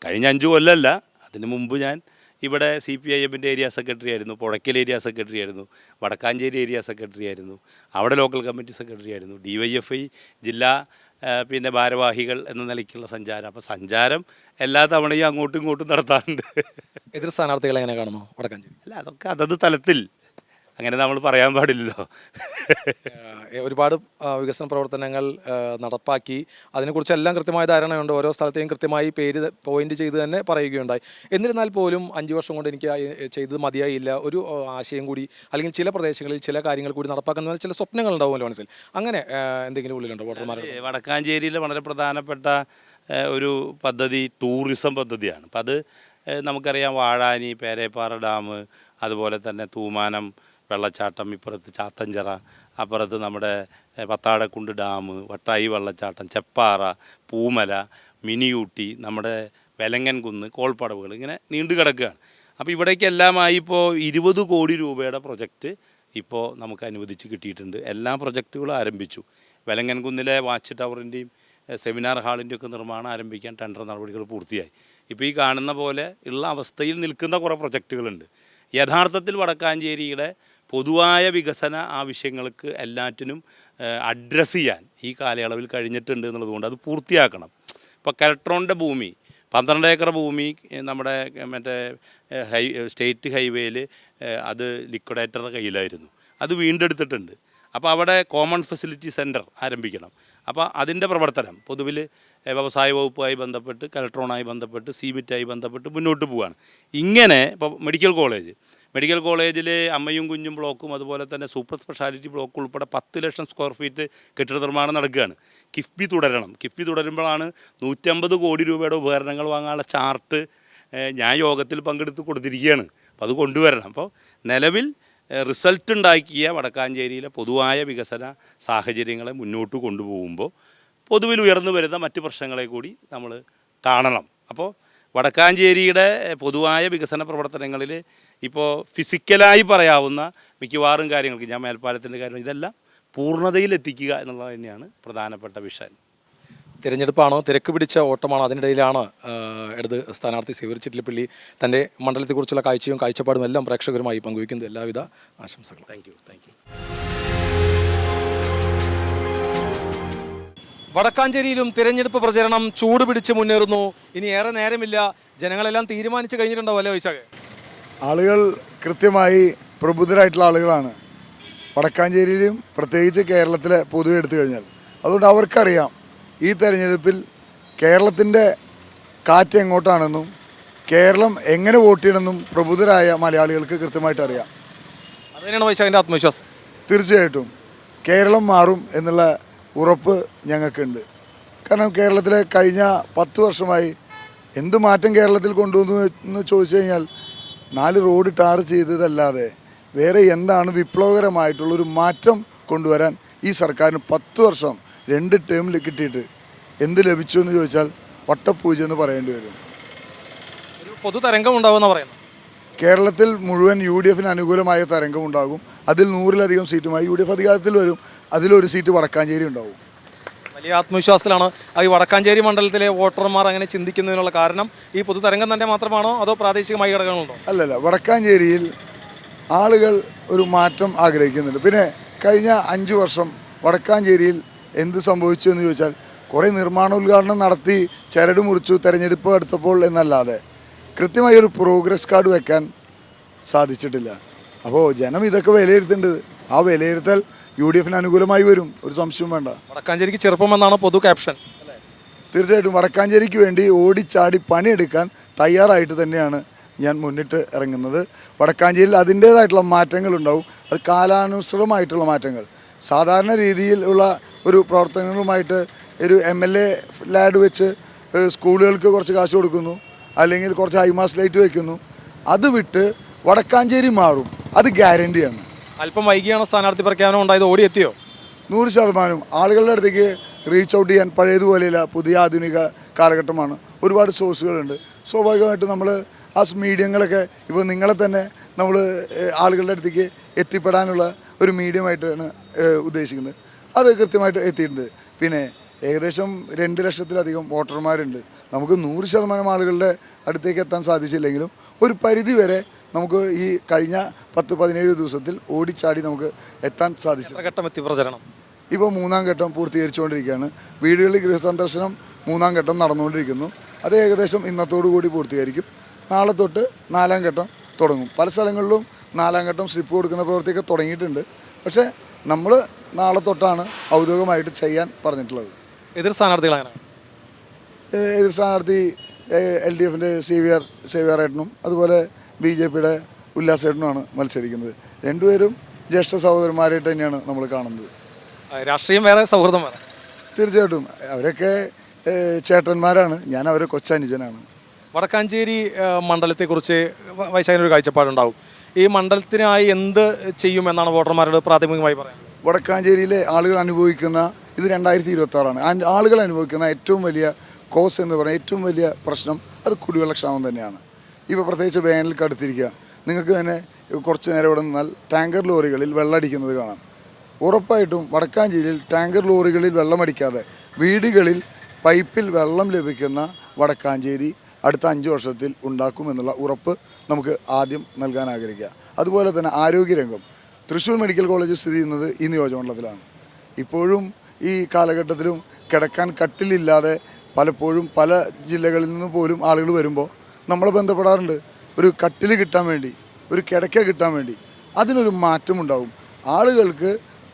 കഴിഞ്ഞ 5 കൊല്ലമല്ല, അതിന് മുമ്പ് ഞാൻ ഇവിടെ CPIMൻ്റെ ഏരിയ സെക്രട്ടറി ആയിരുന്നു, പുഴയ്ക്കൽ ഏരിയ സെക്രട്ടറി ആയിരുന്നു, വടക്കാഞ്ചേരി ഏരിയ സെക്രട്ടറി ആയിരുന്നു, അവിടെ ലോക്കൽ കമ്മിറ്റി സെക്രട്ടറി ആയിരുന്നു, DYFI ജില്ലാ ഭാരവാഹികൾ എന്ന നിലയ്ക്കുള്ള സഞ്ചാരം. അപ്പോൾ സഞ്ചാരം എല്ലാ തവണയും അങ്ങോട്ടും ഇങ്ങോട്ടും നടത്താറുണ്ട്. എതിർ സ്ഥാനാർത്ഥികളെ എങ്ങനെ കാണുന്നു വടക്കാഞ്ചേരി? അല്ല, അതൊക്കെ അതത് തലത്തിൽ, അങ്ങനെ നമ്മൾ പറയാൻ പാടില്ലല്ലോ. ഒരുപാട് വികസന പ്രവർത്തനങ്ങൾ നടപ്പാക്കി, അതിനെക്കുറിച്ചെല്ലാം കൃത്യമായ ധാരണയുണ്ട്. ഓരോ സ്ഥലത്തെയും കൃത്യമായി പേര് പോയിന്റ് ചെയ്ത് തന്നെ പറയുകയുണ്ടായി. എന്നിരുന്നാൽ പോലും 5 വർഷം കൊണ്ട് എനിക്ക് ചെയ്തത് മതിയായില്ല, ഒരു ആശയം കൂടി, അല്ലെങ്കിൽ ചില പ്രദേശങ്ങളിൽ ചില കാര്യങ്ങൾ കൂടി നടപ്പാക്കുന്ന ചില സ്വപ്നങ്ങൾ ഉണ്ടാവുമല്ലോ മനസ്സിൽ. അങ്ങനെ എന്തെങ്കിലും ഉള്ളിലുണ്ടോ വോട്ടർമാരുടെ? വടക്കാഞ്ചേരിയിലെ വളരെ പ്രധാനപ്പെട്ട ഒരു പദ്ധതി ടൂറിസം പദ്ധതിയാണ്. അപ്പം അത് നമുക്കറിയാം, വാഴാനി, പേരേപ്പാറ ഡാം, അതുപോലെ തന്നെ തൂമാനം വെള്ളച്ചാട്ടം, ഇപ്പുറത്ത് ചാത്തഞ്ചിറ, അപ്പുറത്ത് നമ്മുടെ പത്താടക്കുണ്ട് ഡാം, വട്ടായി വെള്ളച്ചാട്ടം, ചെപ്പാറ, പൂമല, മിനിയൂട്ടി, നമ്മുടെ വെലങ്ങൻ കുന്ന്, കോൾപ്പടവുകൾ, ഇങ്ങനെ നീണ്ടു കിടക്കുകയാണ്. അപ്പോൾ ഇവിടേക്കെല്ലാമായി ഇപ്പോൾ 20 കോടി രൂപയുടെ പ്രൊജക്റ്റ് ഇപ്പോൾ നമുക്ക് അനുവദിച്ച് കിട്ടിയിട്ടുണ്ട്. എല്ലാ പ്രൊജക്റ്റുകളും ആരംഭിച്ചു. വെലങ്ങൻ കുന്നിലെ വാച്ച് ടവറിൻ്റെയും സെമിനാർ ഹാളിൻ്റെയും ഒക്കെ നിർമ്മാണം ആരംഭിക്കാൻ ടെൻഡർ നടപടികൾ പൂർത്തിയായി. ഇപ്പോൾ ഈ കാണുന്ന പോലെ ഉള്ള അവസ്ഥയിൽ നിൽക്കുന്ന കുറേ പ്രൊജക്റ്റുകളുണ്ട്. യഥാർത്ഥത്തിൽ വടക്കാഞ്ചേരിയുടെ പൊതുവായ വികസന ആവശ്യങ്ങൾക്ക് എല്ലാറ്റിനും അഡ്രസ്സ് ചെയ്യാൻ ഈ കാലയളവിൽ കഴിഞ്ഞിട്ടുണ്ട് എന്നുള്ളതുകൊണ്ട് അത് പൂർത്തിയാക്കണം. ഇപ്പോൾ കലക്ട്രോണിൻ്റെ ഭൂമി 12 ഏക്കർ ഭൂമി നമ്മുടെ സ്റ്റേറ്റ് ഹൈവേയിൽ അത് ലിക്വിഡേറ്ററുടെ കയ്യിലായിരുന്നു. അത് വീണ്ടെടുത്തിട്ടുണ്ട്. അപ്പോൾ അവിടെ കോമൺ ഫെസിലിറ്റി സെൻറ്റർ ആരംഭിക്കണം. അപ്പോൾ അതിൻ്റെ പ്രവർത്തനം പൊതുവിൽ വ്യവസായ വകുപ്പുമായി ബന്ധപ്പെട്ട്, കലക്ട്രോണായി ബന്ധപ്പെട്ട്, CMIT-ആയി ബന്ധപ്പെട്ട് മുന്നോട്ട് പോവുകയാണ്. ഇങ്ങനെ ഇപ്പോൾ മെഡിക്കൽ കോളേജിൽ അമ്മയും കുഞ്ഞും ബ്ലോക്കും, അതുപോലെ തന്നെ സൂപ്പർ സ്പെഷ്യാലിറ്റി ബ്ലോക്ക് ഉൾപ്പെടെ 10 ലക്ഷം സ്ക്വയർ ഫീറ്റ് കെട്ടിട നിർമ്മാണം നടക്കുകയാണ്. കിഫ്ബി തുടരണം. കിഫ്ബി തുടരുമ്പോഴാണ് 150 കോടി രൂപയുടെ ഉപകരണങ്ങൾ വാങ്ങാനുള്ള ചാർട്ട് ഞാൻ യോഗത്തിൽ പങ്കെടുത്ത് കൊടുത്തിരിക്കുകയാണ്. അപ്പോൾ അത് കൊണ്ടുവരണം. അപ്പോൾ നിലവിൽ റിസൾട്ട് ഉണ്ടാക്കിയ വടക്കാഞ്ചേരിയിലെ പൊതുവായ വികസന സാഹചര്യങ്ങളെ മുന്നോട്ട് കൊണ്ടുപോകുമ്പോൾ പൊതുവിൽ ഉയർന്നു വരുന്ന മറ്റ് പ്രശ്നങ്ങളെ കൂടി നമ്മൾ കാണണം. അപ്പോൾ വടക്കാഞ്ചേരിയുടെ പൊതുവായ വികസന പ്രവർത്തനങ്ങളിൽ ഇപ്പോൾ ഫിസിക്കലായി പറയാവുന്ന മിക്കവാറും കാര്യങ്ങൾക്ക്, ഞാൻ മേൽപ്പാലത്തിൻ്റെ കാര്യം, ഇതെല്ലാം പൂർണ്ണതയിലെത്തിക്കുക എന്നുള്ളത് തന്നെയാണ് പ്രധാനപ്പെട്ട വിഷയം. തിരഞ്ഞെടുപ്പാണ്, തിരക്ക് പിടിച്ച ഓട്ടമാണ്. അതിനിടയിലാണ് ഇടത് സ്ഥാനാർത്ഥി സേവ്യർ ചിറ്റിലപ്പള്ളി തൻ്റെ മണ്ഡലത്തെക്കുറിച്ചുള്ള കാഴ്ചയും കാഴ്ചപ്പാടും എല്ലാം പ്രേക്ഷകരുമായി പങ്കുവയ്ക്കുന്നത്. എല്ലാവിധ ആശംസകളും. Thank you. വടക്കാഞ്ചേരിയിലും തിരഞ്ഞെടുപ്പ് പ്രചരണം ചൂട് പിടിച്ച് മുന്നേറുന്നു. ഇനി ഏറെ നേരമില്ല. ജനങ്ങളെല്ലാം തീരുമാനിച്ച് കഴിഞ്ഞിട്ടുണ്ടാവും അല്ലേ വൈശാഖ്? ആളുകൾ കൃത്യമായി പ്രബുദ്ധരായിട്ടുള്ള ആളുകളാണ് വടക്കാഞ്ചേരിയിലും പ്രത്യേകിച്ച് കേരളത്തിലെ പൊതുവെ എടുത്തു കഴിഞ്ഞാൽ. അതുകൊണ്ട് അവർക്കറിയാം ഈ തെരഞ്ഞെടുപ്പിൽ കേരളത്തിൻ്റെ കാറ്റ് എങ്ങോട്ടാണെന്നും കേരളം എങ്ങനെ വോട്ട് ചെയ്യണമെന്നും പ്രബുദ്ധരായ മലയാളികൾക്ക് കൃത്യമായിട്ട് അറിയാം. അത് തന്നെയാണ് വൈശാഖിൻ്റെ ആത്മവിശ്വാസം. തീർച്ചയായിട്ടും കേരളം മാറും എന്നുള്ള ഉറപ്പ് ഞങ്ങൾക്കുണ്ട്. കാരണം കേരളത്തിലെ കഴിഞ്ഞ 10 വർഷമായി എന്ത് മാറ്റം കേരളത്തിൽ കൊണ്ടുവന്നു എന്ന് ചോദിച്ചു കഴിഞ്ഞാൽ 4 റോഡ് ടാർ ചെയ്തതല്ലാതെ വേറെ എന്താണ് വിപ്ലവകരമായിട്ടുള്ളൊരു മാറ്റം കൊണ്ടുവരാൻ ഈ സർക്കാരിന് 10 വർഷം 2 ടേമിൽ കിട്ടിയിട്ട് എന്ത് ലഭിച്ചു എന്ന് ചോദിച്ചാൽ വട്ടപ്പൂജ എന്ന് പറയേണ്ടി വരും. ഒരു പൊതു തരംഗം ഉണ്ടാവുമെന്ന് പറയുന്നത്. കേരളത്തിൽ മുഴുവൻ UDF അനുകൂലമായ തരംഗം ഉണ്ടാകും. അതിൽ 100-ലധികം സീറ്റുമായി UDF അധികാരത്തിൽ വരും. അതിലൊരു സീറ്റ് വടക്കാഞ്ചേരി ഉണ്ടാവും. വലിയ ആത്മവിശ്വാസത്തിലാണ് ഈ വടക്കാഞ്ചേരി മണ്ഡലത്തിലെ വോട്ടർമാർ അങ്ങനെ ചിന്തിക്കുന്നതിനുള്ള കാരണം ഈ പൊതു തരംഗം തന്നെ മാത്രമാണോ അതോ പ്രാദേശികമായ ഘടകങ്ങളുണ്ടോ? അല്ലല്ല, വടക്കാഞ്ചേരിയിൽ ആളുകൾ ഒരു മാറ്റം ആഗ്രഹിക്കുന്നുണ്ട്. പിന്നെ കഴിഞ്ഞ 5 വർഷം വടക്കാഞ്ചേരിയിൽ എന്ത് സംഭവിച്ചു എന്ന് ചോദിച്ചാൽ കുറേ നിർമ്മാണോദ്ഘാടനം നടത്തി ചരട് മുറിച്ചു തെരഞ്ഞെടുപ്പ് അടുത്തപ്പോൾ എന്നല്ലാതെ കൃത്യമായി ഒരു പ്രോഗ്രസ് കാർഡ് വെക്കാൻ സാധിച്ചിട്ടില്ല. അപ്പോൾ ജനം ഇതൊക്കെ വിലയിരുത്തേണ്ടത്. ആ വിലയിരുത്തൽ UDF അനുകൂലമായി വരും, ഒരു സംശയവും വേണ്ട. വടക്കാഞ്ചേരിക്ക് ചെറുപ്പമെന്നാണ് പൊതു ക്യാപ്ഷൻ. തീർച്ചയായിട്ടും വടക്കാഞ്ചേരിക്ക് വേണ്ടി ഓടിച്ചാടി പണിയെടുക്കാൻ തയ്യാറായിട്ട് തന്നെയാണ് ഞാൻ മുന്നിട്ട് ഇറങ്ങുന്നത്. വടക്കാഞ്ചേരിയിൽ അതിൻ്റേതായിട്ടുള്ള മാറ്റങ്ങളുണ്ടാവും. അത് കാലാനുസൃതമായിട്ടുള്ള മാറ്റങ്ങൾ. സാധാരണ രീതിയിലുള്ള ഒരു പ്രവർത്തനങ്ങളുമായിട്ട് ഒരു MLA ലാഡ് വെച്ച് സ്കൂളുകൾക്ക് കുറച്ച് കാശ് കൊടുക്കുന്നു, അല്ലെങ്കിൽ കുറച്ച് ഹൈമാസ് ലൈറ്റ് വയ്ക്കുന്നു. അത് വിട്ട് വടക്കാഞ്ചേരി മാറും, അത് ഗ്യാരണ്ടിയാണ്. അല്പം വൈകിയാണ് സ്ഥാനാർത്ഥി പ്രഖ്യാപനം ഉണ്ടായത്. ഓടിയെത്തിയോ? 100% ആളുകളുടെ അടുത്തേക്ക് റീച്ച് ഔട്ട് ചെയ്യാൻ പഴയതുപോലെയല്ല, പുതിയ ആധുനിക കാലഘട്ടമാണ്. ഒരുപാട് സോഴ്സുകളുണ്ട്. സ്വാഭാവികമായിട്ടും നമ്മൾ ആ മീഡിയങ്ങളൊക്കെ ഇപ്പോൾ നിങ്ങളെ തന്നെ നമ്മൾ ആളുകളുടെ അടുത്തേക്ക് എത്തിപ്പെടാനുള്ള ഒരു മീഡിയമായിട്ടാണ് ഉദ്ദേശിക്കുന്നത്. അത് കൃത്യമായിട്ട് എത്തിയിട്ടുണ്ട്. പിന്നെ ഏകദേശം 2 ലക്ഷത്തിലധികം വോട്ടർമാരുണ്ട്. നമുക്ക് 100% ആളുകളുടെ അടുത്തേക്ക് എത്താൻ സാധിച്ചില്ലെങ്കിലും ഒരു പരിധി വരെ നമുക്ക് ഈ കഴിഞ്ഞ 10-17 ദിവസത്തിൽ ഓടിച്ചാടി നമുക്ക് എത്താൻ സാധിച്ചു. ഘട്ടം എത്തി പ്രചരണം ഇപ്പോൾ 3ാം ഘട്ടം പൂർത്തീകരിച്ചുകൊണ്ടിരിക്കുകയാണ്. വീടുകളിൽ ഗൃഹസന്ദർശനം 3ാം ഘട്ടം നടന്നുകൊണ്ടിരിക്കുന്നു. അത് ഏകദേശം ഇന്നത്തോടു കൂടി പൂർത്തീകരിക്കും. നാളെ തൊട്ട് 4ാം ഘട്ടം തുടങ്ങും. പല സ്ഥലങ്ങളിലും 4ാം ഘട്ടം സ്ലിപ്പ് കൊടുക്കുന്ന പ്രവൃത്തിയൊക്കെ തുടങ്ങിയിട്ടുണ്ട്. പക്ഷേ നമ്മൾ നാളെ തൊട്ടാണ് ഔദ്യോഗികമായിട്ട് ചെയ്യാൻ പറഞ്ഞിട്ടുള്ളത്. എതിർ സ്ഥാനാർത്ഥികൾ അങ്ങനെ? എതിർ സ്ഥാനാർത്ഥി LDFൻ്റെ സേവ്യർ ഏട്ടനും അതുപോലെ BJPയുടെ ഉല്ലാസേട്ടനുമാണ് മത്സരിക്കുന്നത്. രണ്ടുപേരും ജ്യേഷ്ഠ സഹോദരന്മാരായിട്ട് തന്നെയാണ് നമ്മൾ കാണുന്നത്. രാഷ്ട്രീയം വേറെ, സൗഹൃദം വേറെ. തീർച്ചയായിട്ടും അവരൊക്കെ ചേട്ടന്മാരാണ്. ഞാൻ അവരെ കൊച്ചനുജനാണ്. വടക്കാഞ്ചേരി മണ്ഡലത്തെക്കുറിച്ച് വൈശാഖിനൊരു കാഴ്ചപ്പാടുണ്ടാവും. ഈ മണ്ഡലത്തിനായി എന്ത് ചെയ്യുമെന്നാണ് വോട്ടർമാരോട് പ്രാഥമികമായി പറയാം? വടക്കാഞ്ചേരിയിലെ ആളുകൾ അനുഭവിക്കുന്ന, ഇത് 2026ആണ്, ആളുകൾ അനുഭവിക്കുന്ന ഏറ്റവും വലിയ കോസ് എന്ന് പറയുന്ന ഏറ്റവും വലിയ പ്രശ്നം അത് കുടിവെള്ളക്ഷാമം തന്നെയാണ്. ഇപ്പോൾ പ്രത്യേകിച്ച് വേനലിൽ കടുത്തിരിക്കുക. നിങ്ങൾക്ക് തന്നെ കുറച്ച് നേരം ഇവിടെ നിന്നാൽ ടാങ്കർ ലോറികളിൽ വെള്ളമടിക്കുന്നത് കാണാം. ഉറപ്പായിട്ടും വടക്കാഞ്ചേരിയിൽ ടാങ്കർ ലോറികളിൽ വെള്ളമടിക്കാതെ വീടുകളിൽ പൈപ്പിൽ വെള്ളം ലഭിക്കുന്ന വടക്കാഞ്ചേരി അടുത്ത 5 വർഷത്തിൽ ഉണ്ടാക്കുമെന്നുള്ള ഉറപ്പ് നമുക്ക് ആദ്യം നൽകാൻ ആഗ്രഹിക്കുക. അതുപോലെ തന്നെ ആരോഗ്യരംഗം. തൃശ്ശൂർ മെഡിക്കൽ കോളേജ് സ്ഥിതി ചെയ്യുന്നത് ഈ നിയോജകമണ്ഡലത്തിലാണ്. ഇപ്പോഴും ഈ കാലഘട്ടത്തിലും കിടക്കാൻ കട്ടിലില്ലാതെ പലപ്പോഴും പല ജില്ലകളിൽ നിന്ന് പോലും ആളുകൾ വരുമ്പോൾ നമ്മളെ ബന്ധപ്പെടാറുണ്ട്. ഒരു കട്ടിൽ കിട്ടാൻ വേണ്ടി, ഒരു കിടക്ക കിട്ടാൻ വേണ്ടി. അതിനൊരു മാറ്റമുണ്ടാവും. ആളുകൾക്ക്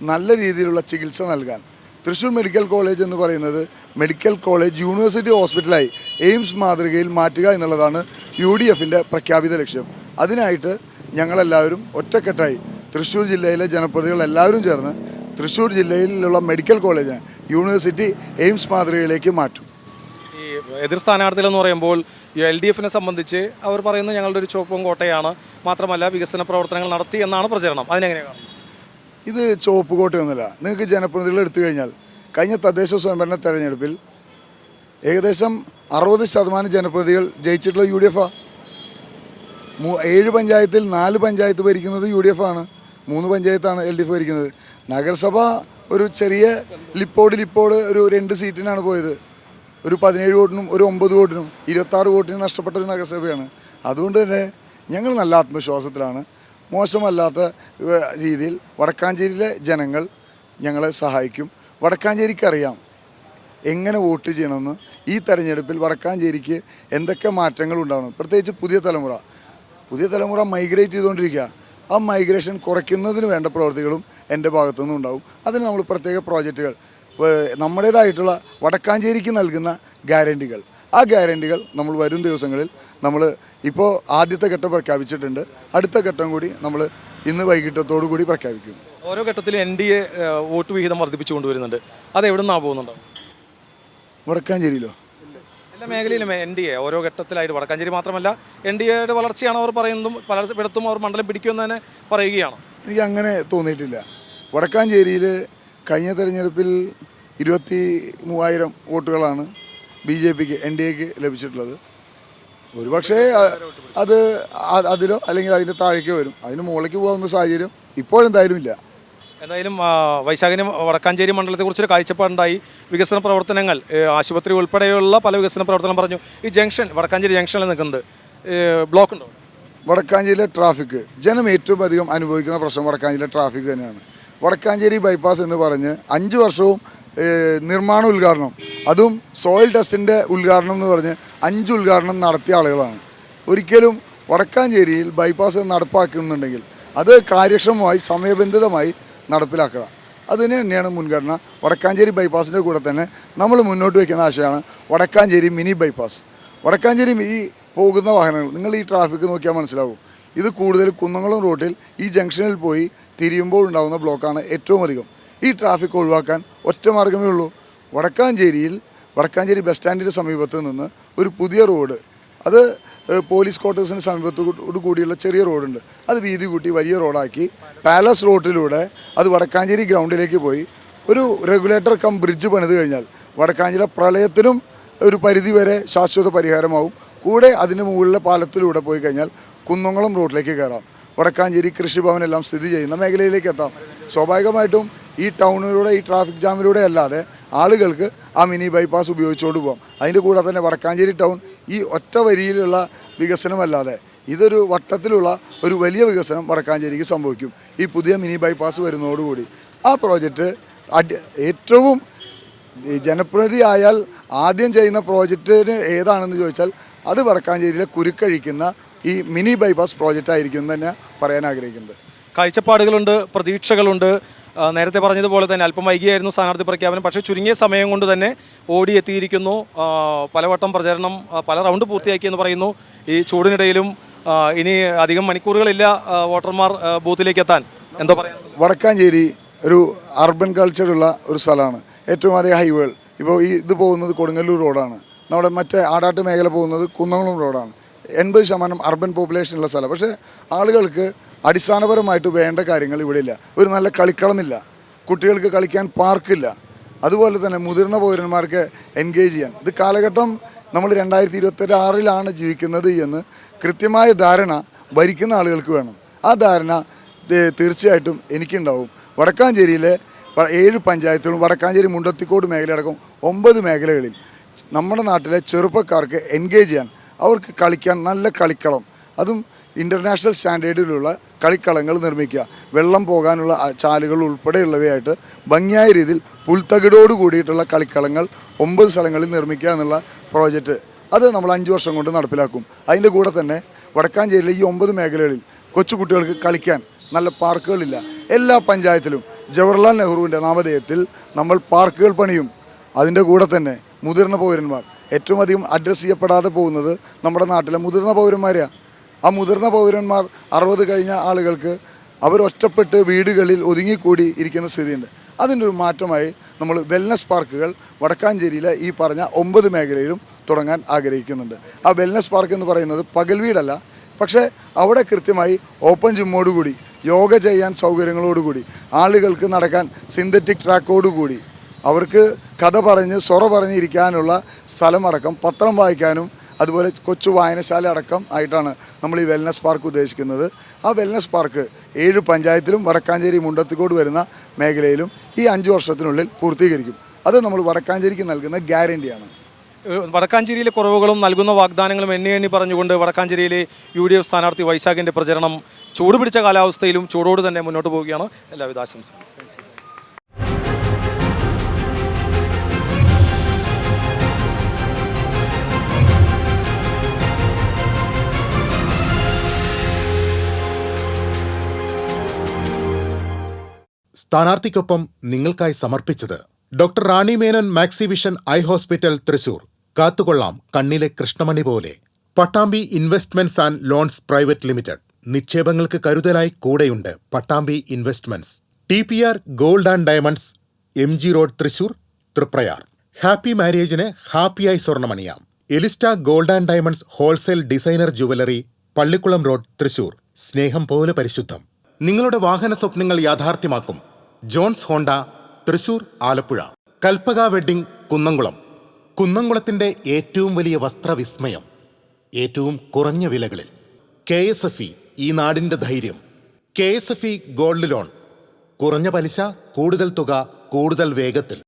നല്ല രീതിയിലുള്ള ചികിത്സ നൽകാൻ തൃശ്ശൂർ മെഡിക്കൽ കോളേജ് എന്ന് പറയുന്നത് മെഡിക്കൽ കോളേജ് യൂണിവേഴ്സിറ്റി ഹോസ്പിറ്റലായി എയിംസ് മാതൃകയിൽ മാറ്റുക എന്നുള്ളതാണ് UDFൻ്റെ പ്രഖ്യാപിത ലക്ഷ്യം. അതിനായിട്ട് ഞങ്ങളെല്ലാവരും ഒറ്റക്കെട്ടായി തൃശ്ശൂർ ജില്ലയിലെ ജനപ്രതിനിധികൾ എല്ലാവരും ചേർന്ന് തൃശ്ശൂർ ജില്ലയിലുള്ള മെഡിക്കൽ കോളേജ് യൂണിവേഴ്സിറ്റി എയിംസ് മാതൃകയിലേക്ക് മാറ്റും. ഈ എതിർ സ്ഥാനാർത്ഥികൾ എന്ന് പറയുമ്പോൾ LDFനെ സംബന്ധിച്ച് അവർ പറയുന്നത് ഞങ്ങളുടെ ഒരു ചുവപ്പും കോട്ടയാണ്, മാത്രമല്ല വികസന പ്രവർത്തനങ്ങൾ നടത്തി എന്നാണ് പ്രചരണം. അതിനെങ്ങനെയാണ്? ഇത് ചുവപ്പ് കോട്ടയൊന്നുമില്ല. നിങ്ങൾക്ക് ജനപ്രതിനിധികൾ എടുത്തു കഴിഞ്ഞാൽ കഴിഞ്ഞ തദ്ദേശ സ്വയംഭരണ തെരഞ്ഞെടുപ്പിൽ ഏകദേശം 60% ജനപ്രതിനിധികൾ ജയിച്ചിട്ടുള്ള UDF-ആ. 7 പഞ്ചായത്തിൽ 4 പഞ്ചായത്ത് ഭരിക്കുന്നത് UDF ആണ്, 3 പഞ്ചായത്താണ് LDF ഭരിക്കുന്നത്. നഗരസഭ ഒരു ചെറിയ ലിപ്പോട് ഒരു 2 സീറ്റിനാണ് പോയത്. ഒരു 17 വോട്ടിനും ഒരു 9 വോട്ടിനും 26 വോട്ടിനും നഷ്ടപ്പെട്ട ഒരു നഗരസഭയാണ്. അതുകൊണ്ട് തന്നെ ഞങ്ങൾ നല്ല ആത്മവിശ്വാസത്തിലാണ്. മോശമല്ലാത്ത രീതിയിൽ വടക്കാഞ്ചേരിയിലെ ജനങ്ങൾ ഞങ്ങളെ സഹായിക്കും. വടക്കാഞ്ചേരിക്കറിയാം എങ്ങനെ വോട്ട് ചെയ്യണമെന്ന്. ഈ തെരഞ്ഞെടുപ്പിൽ വടക്കാഞ്ചേരിക്ക് എന്തൊക്കെ മാറ്റങ്ങൾ ഉണ്ടാവണം, പ്രത്യേകിച്ച് പുതിയ തലമുറ മൈഗ്രേറ്റ് ചെയ്തുകൊണ്ടിരിക്കുക. ആ മൈഗ്രേഷൻ കുറയ്ക്കുന്നതിന് വേണ്ട പ്രവൃത്തികളും എൻ്റെ ഭാഗത്തുനിന്നും ഉണ്ടാവും. അതിന് നമ്മൾ പ്രത്യേക പ്രോജക്റ്റുകൾ, നമ്മുടേതായിട്ടുള്ള വടക്കാഞ്ചേരിക്ക് നൽകുന്ന ഗ്യാരണ്ടികൾ, ആ ഗ്യാരണ്ടികൾ നമ്മൾ വരും ദിവസങ്ങളിൽ നമ്മൾ ഇപ്പോൾ ആദ്യത്തെ ഘട്ടം പ്രഖ്യാപിച്ചിട്ടുണ്ട്. അടുത്ത ഘട്ടം കൂടി നമ്മൾ ഇന്ന് വൈകിട്ടത്തോടു കൂടി പ്രഖ്യാപിക്കും. ഓരോ ഘട്ടത്തിലും NDA വോട്ട് വിഹിതം വർദ്ധിപ്പിച്ചു കൊണ്ടുവരുന്നുണ്ട്. അത് എവിടെ നിന്നാണ് പോകുന്നുണ്ടോ? വടക്കാഞ്ചേരിയിലോ? എല്ലാ മേഖലയിലും NDA ഓരോ ഘട്ടത്തിലായിട്ട്, വടക്കാഞ്ചേരി മാത്രമല്ല NDAയുടെ വളർച്ചയാണ് അവർ പറയുന്നതും പലയിടത്തും അവർ മണ്ഡലം പിടിക്കുമെന്ന് തന്നെ പറയുകയാണ്. എനിക്ക് അങ്ങനെ തോന്നിയിട്ടില്ല. വടക്കാഞ്ചേരിയിൽ കഴിഞ്ഞ തെരഞ്ഞെടുപ്പിൽ 23,000 വോട്ടുകളാണ് BJPക്ക് NDAക്ക് ലഭിച്ചിട്ടുള്ളത്. ഒരുപക്ഷേ അത് അതിലോ അല്ലെങ്കിൽ അതിൻ്റെ താഴേക്കോ വരും. അതിന് മുകളിലേക്ക് പോകാവുന്ന സാഹചര്യം ഇപ്പോഴെന്തായാലും ഇല്ല. എന്തായാലും വൈശാഖിന് വടക്കാഞ്ചേരി മണ്ഡലത്തെക്കുറിച്ചൊരു കാഴ്ചപ്പാടുണ്ടായി. വികസന പ്രവർത്തനങ്ങൾ, ആശുപത്രി ഉൾപ്പെടെയുള്ള പല വികസന പ്രവർത്തനം പറഞ്ഞു. ഈ ജംഗ്ഷൻ, വടക്കാഞ്ചേരി ജംഗ്ഷനിൽ നിൽക്കുന്നത് ബ്ലോക്ക് ഉണ്ടോ? വടക്കാഞ്ചേരിയിലെ ട്രാഫിക്, ജനം ഏറ്റവും അധികം അനുഭവിക്കുന്ന പ്രശ്നം വടക്കാഞ്ചേരിയിലെ ട്രാഫിക് തന്നെയാണ്. വടക്കാഞ്ചേരി ബൈപ്പാസ് എന്ന് പറഞ്ഞ് 5 വർഷവും നിർമ്മാണ ഉദ്ഘാടനം, അതും സോയിൽ ടെസ്റ്റിൻ്റെ ഉദ്ഘാടനം എന്ന് പറഞ്ഞ് 5 ഉദ്ഘാടനം നടത്തിയ ആളുകളാണ്. ഒരിക്കലും വടക്കാഞ്ചേരിയിൽ ബൈപ്പാസ് നടപ്പാക്കുന്നുണ്ടെങ്കിൽ അത് കാര്യക്ഷമമായി സമയബന്ധിതമായി നടപ്പിലാക്കുക. അതിന് തന്നെയാണ് മുൻഗണന. വടക്കാഞ്ചേരി ബൈപ്പാസിൻ്റെ കൂടെ തന്നെ നമ്മൾ മുന്നോട്ട് വയ്ക്കുന്ന ആശയമാണ് വടക്കാഞ്ചേരി മിനി ബൈപ്പാസ്. വടക്കാഞ്ചേരി ഈ പോകുന്ന വാഹനങ്ങൾ, നിങ്ങൾ ഈ ട്രാഫിക് നോക്കിയാൽ മനസ്സിലാവും. ഇത് കൂടുതൽ കുന്നംകുളം റോഡിൽ ഈ ജംഗ്ഷനിൽ പോയി തിരിയുമ്പോൾ ഉണ്ടാകുന്ന ബ്ലോക്കാണ് ഏറ്റവും അധികം. ഈ ട്രാഫിക് ഒഴിവാക്കാൻ ഒറ്റ മാർഗ്ഗമേ ഉള്ളൂ. വടക്കാഞ്ചേരി ബസ് സ്റ്റാൻഡിൻ്റെ സമീപത്ത് നിന്ന് ഒരു പുതിയ റോഡ്, അത് പോലീസ് ക്വാർട്ടേഴ്സിന് സമീപത്തോടു കൂടിയുള്ള ചെറിയ റോഡുണ്ട്, അത് വീതി കൂട്ടി വലിയ റോഡാക്കി പാലസ് റോഡിലൂടെ അത് വടക്കാഞ്ചേരി ഗ്രൗണ്ടിലേക്ക് പോയി ഒരു റെഗുലേറ്റർ കം ബ്രിഡ്ജ് പണിത് കഴിഞ്ഞാൽ വടക്കാഞ്ചേരി പ്രളയത്തിനും ഒരു പരിധിവരെ ശാശ്വത പരിഹാരമാവും. കൂടെ അതിന് മുകളിലെ പാലത്തിലൂടെ പോയി കഴിഞ്ഞാൽ കുന്നംകുളം റോഡിലേക്ക് കയറാം. വടക്കാഞ്ചേരി കൃഷിഭവനെല്ലാം സ്ഥിതി ചെയ്യുന്ന മേഖലയിലേക്ക് എത്താം. സ്വാഭാവികമായിട്ടും ഈ ടൗണിലൂടെ, ഈ ട്രാഫിക് ജാമിലൂടെ അല്ലാതെ ആളുകൾക്ക് ആ മിനി ബൈപ്പാസ് ഉപയോഗിച്ചുകൊണ്ട് പോകാം. അതിൻ്റെ കൂടെ തന്നെ വടക്കാഞ്ചേരി ടൗൺ ഈ ഒറ്റ വരിയിലുള്ള വികസനമല്ലാതെ ഇതൊരു വട്ടത്തിലുള്ള ഒരു വലിയ വികസനം വടക്കാഞ്ചേരിക്ക് സംഭവിക്കും ഈ പുതിയ മിനി ബൈപ്പാസ് വരുന്നതോടുകൂടി. ആ പ്രോജക്റ്റ് ഏറ്റവും ജനപ്രതിനിധി ആയാൽ ആദ്യം ചെയ്യുന്ന പ്രോജക്റ്റിന് ഏതാണെന്ന് ചോദിച്ചാൽ അത് വടക്കാഞ്ചേരിയിലെ കുരുക്കഴിക്കുന്ന ഈ മിനി ബൈപ്പാസ് പ്രോജക്റ്റ് ആയിരിക്കും എന്ന് തന്നെ പറയാൻ ആഗ്രഹിക്കുന്നത്. കാഴ്ചപ്പാടുകളുണ്ട്, പ്രതീക്ഷകളുണ്ട്. നേരത്തെ പറഞ്ഞതുപോലെ തന്നെ അല്പം വൈകിയായിരുന്നു സ്ഥാനാർത്ഥി പ്രഖ്യാപനം, പക്ഷേ ചുരുങ്ങിയ സമയം കൊണ്ട് തന്നെ ഓടിയെത്തിയിരിക്കുന്നു. പലവട്ടം പ്രചരണം, പല റൗണ്ട് പൂർത്തിയാക്കിയെന്ന് പറയുന്നു. ഈ ചൂടിനിടയിലും ഇനി അധികം മണിക്കൂറുകളില്ല വോട്ടർമാർ ബൂത്തിലേക്ക് എത്താൻ. എന്തോ പറയാം. വടക്കാഞ്ചേരി ഒരു അർബൻ കൾച്ചറുള്ള ഒരു സ്ഥലമാണ്. ഏറ്റവും അധികം ഹൈവേകൾ, ഇപ്പോൾ ഇത് പോകുന്നത് കൊടുങ്ങല്ലൂർ റോഡാണ്. നമ്മുടെ മറ്റേ ആടാട്ട് മേഖല പോകുന്നത് കുന്നംകുളം റോഡാണ്. 80% അർബൻ പോപ്പുലേഷനുള്ള സ്ഥലം. പക്ഷേ ആളുകൾക്ക് അടിസ്ഥാനപരമായിട്ട് വേണ്ട കാര്യങ്ങൾ ഇവിടെ ഇല്ല. ഒരു നല്ല കളിക്കളമില്ല, കുട്ടികൾക്ക് കളിക്കാൻ പാർക്കില്ല, അതുപോലെ തന്നെ മുതിർന്ന പൗരന്മാർക്ക് എൻഗേജ് ചെയ്യാൻ. ഇത് കാലഘട്ടം നമ്മൾ 2026 ജീവിക്കുന്നത് എന്ന് കൃത്യമായ ധാരണ ഭരിക്കുന്ന ആളുകൾക്ക് വേണം. ആ ധാരണ തീർച്ചയായിട്ടും എനിക്കുണ്ടാവും. വടക്കാഞ്ചേരിയിലെ 7 പഞ്ചായത്തുകളും വടക്കാഞ്ചേരി മുണ്ടത്തിക്കോട് മേഖലയടക്കം 9 മേഖലകളിൽ നമ്മുടെ നാട്ടിലെ ചെറുപ്പക്കാർക്ക് എൻഗേജ് ചെയ്യാൻ, അവർക്ക് കളിക്കാൻ നല്ല കളിക്കളം, അതും ഇൻ്റർനാഷണൽ സ്റ്റാൻഡേർഡിലുള്ള കളിക്കളങ്ങൾ നിർമ്മിക്കുക. വെള്ളം പോകാനുള്ള ചാലുകൾ ഉൾപ്പെടെയുള്ളവയായിട്ട് ഭംഗിയായ രീതിയിൽ പുൽത്തകിടോട് കൂടിയിട്ടുള്ള കളിക്കളങ്ങൾ 9 സ്ഥലങ്ങളിൽ നിർമ്മിക്കുക എന്നുള്ള പ്രോജക്റ്റ് അത് നമ്മൾ 5 വർഷം കൊണ്ട് നടപ്പിലാക്കും. അതിൻ്റെ കൂടെ തന്നെ വടക്കാഞ്ചേരിയിലെ ഈ 9 മേഖലകളിൽ കൊച്ചുകുട്ടികൾക്ക് കളിക്കാൻ നല്ല പാർക്കുകളില്ല. എല്ലാ പഞ്ചായത്തിലും ജവഹർലാൽ നെഹ്റുവിൻ്റെ നാമധേയത്തിൽ നമ്മൾ പാർക്കുകൾ പണിയും. അതിൻ്റെ കൂടെ തന്നെ മുതിർന്ന പൗരന്മാർ, ഏറ്റവും അധികം അഡ്രസ്സ് ചെയ്യപ്പെടാതെ പോകുന്നത് നമ്മുടെ നാട്ടിലെ മുതിർന്ന പൗരന്മാരെയാണ്. ആ മുതിർന്ന പൗരന്മാർ 60 കഴിഞ്ഞ ആളുകൾക്ക് അവർ ഒറ്റപ്പെട്ട് വീടുകളിൽ ഒതുങ്ങിക്കൂടി ഇരിക്കുന്ന സ്ഥിതിയുണ്ട്. അതിൻ്റെ ഒരു മാറ്റമായി നമ്മൾ വെൽനസ് പാർക്കുകൾ വടക്കാഞ്ചേരിയിലെ ഈ പറഞ്ഞ 9 മേഖലയിലും തുടങ്ങാൻ ആഗ്രഹിക്കുന്നുണ്ട്. ആ വെൽനസ് പാർക്ക് എന്ന് പറയുന്നത് പകൽ വീടല്ല, പക്ഷേ അവിടെ കൃത്യമായി ഓപ്പൺ ജിമ്മോടുകൂടി, യോഗ ചെയ്യാൻ സൗകര്യങ്ങളോടുകൂടി, ആളുകൾക്ക് നടക്കാൻ സിന്തറ്റിക് ട്രാക്കോടുകൂടി, അവർക്ക് കഥ പറഞ്ഞ് പറഞ്ഞിരിക്കാനുള്ള സ്ഥലമടക്കം പത്രം വായിക്കാനും അതുപോലെ കൊച്ചു വായനശാല അടക്കം ആയിട്ടാണ് നമ്മൾ ഈ വെൽനസ് പാർക്ക് ഉദ്ദേശിക്കുന്നത്. ആ വെൽനസ് പാർക്ക് 7 പഞ്ചായത്തിലും വടക്കാഞ്ചേരി മുണ്ടത്തിക്കോട് വരുന്ന മേഖലയിലും ഈ 5 വർഷത്തിനുള്ളിൽ പൂർത്തീകരിക്കും. അത് നമ്മൾ വടക്കാഞ്ചേരിക്ക് നൽകുന്ന ഗ്യാരണ്ടിയാണ്. വടക്കാഞ്ചേരിയിലെ കുറവുകളും നൽകുന്ന വാഗ്ദാനങ്ങളും എണ്ണി പറഞ്ഞുകൊണ്ട് വടക്കാഞ്ചേരിയിലെ UDF സ്ഥാനാർത്ഥി വൈശാഖിൻ്റെ പ്രചരണം ചൂടുപിടിച്ച കാലാവസ്ഥയിലും ചൂടോട് തന്നെ മുന്നോട്ട് പോവുകയാണ്. എല്ലാവിധ ആശംസകളും. സ്ഥാനാർത്ഥിക്കൊപ്പം നിങ്ങൾക്കായി സമർപ്പിച്ചത് doctor Rani Menon Maxivision eye hospital Thrissur. കാത്തുകൊള്ളാം കണ്ണിലെ കൃഷ്ണമണി പോലെ. Pattambi investments and loans private limited. നിക്ഷേപങ്ങൾക്ക് കരുതലായി കൂടെയുണ്ട് Pattambi investments. TPR gold and diamonds, MG road Thrissur, Triprayar. Happy മാരേജിന് ഹാപ്പിയായി സ്വർണ്ണമണിയാം. Elista gold and diamonds wholesale designer jewellery, Pallikulam road Thrissur. സ്നേഹം പോലെ പരിശുദ്ധം. നിങ്ങളുടെ വാഹന സ്വപ്നങ്ങൾ യാഥാർത്ഥ്യമാക്കും Johns Honda, Thrissur, Alappuzha. Kalpaka wedding, Kunnamkulam. കുന്നംകുളത്തിന്റെ ഏറ്റവും വലിയ വസ്ത്രവിസ്മയം ഏറ്റവും കുറഞ്ഞ വിലകളിൽ. KSFE, ഈ നാടിന്റെ ധൈര്യം. KSFE gold loan. കുറഞ്ഞ പലിശ, കൂടുതൽ തുക, കൂടുതൽ വേഗത്തിൽ.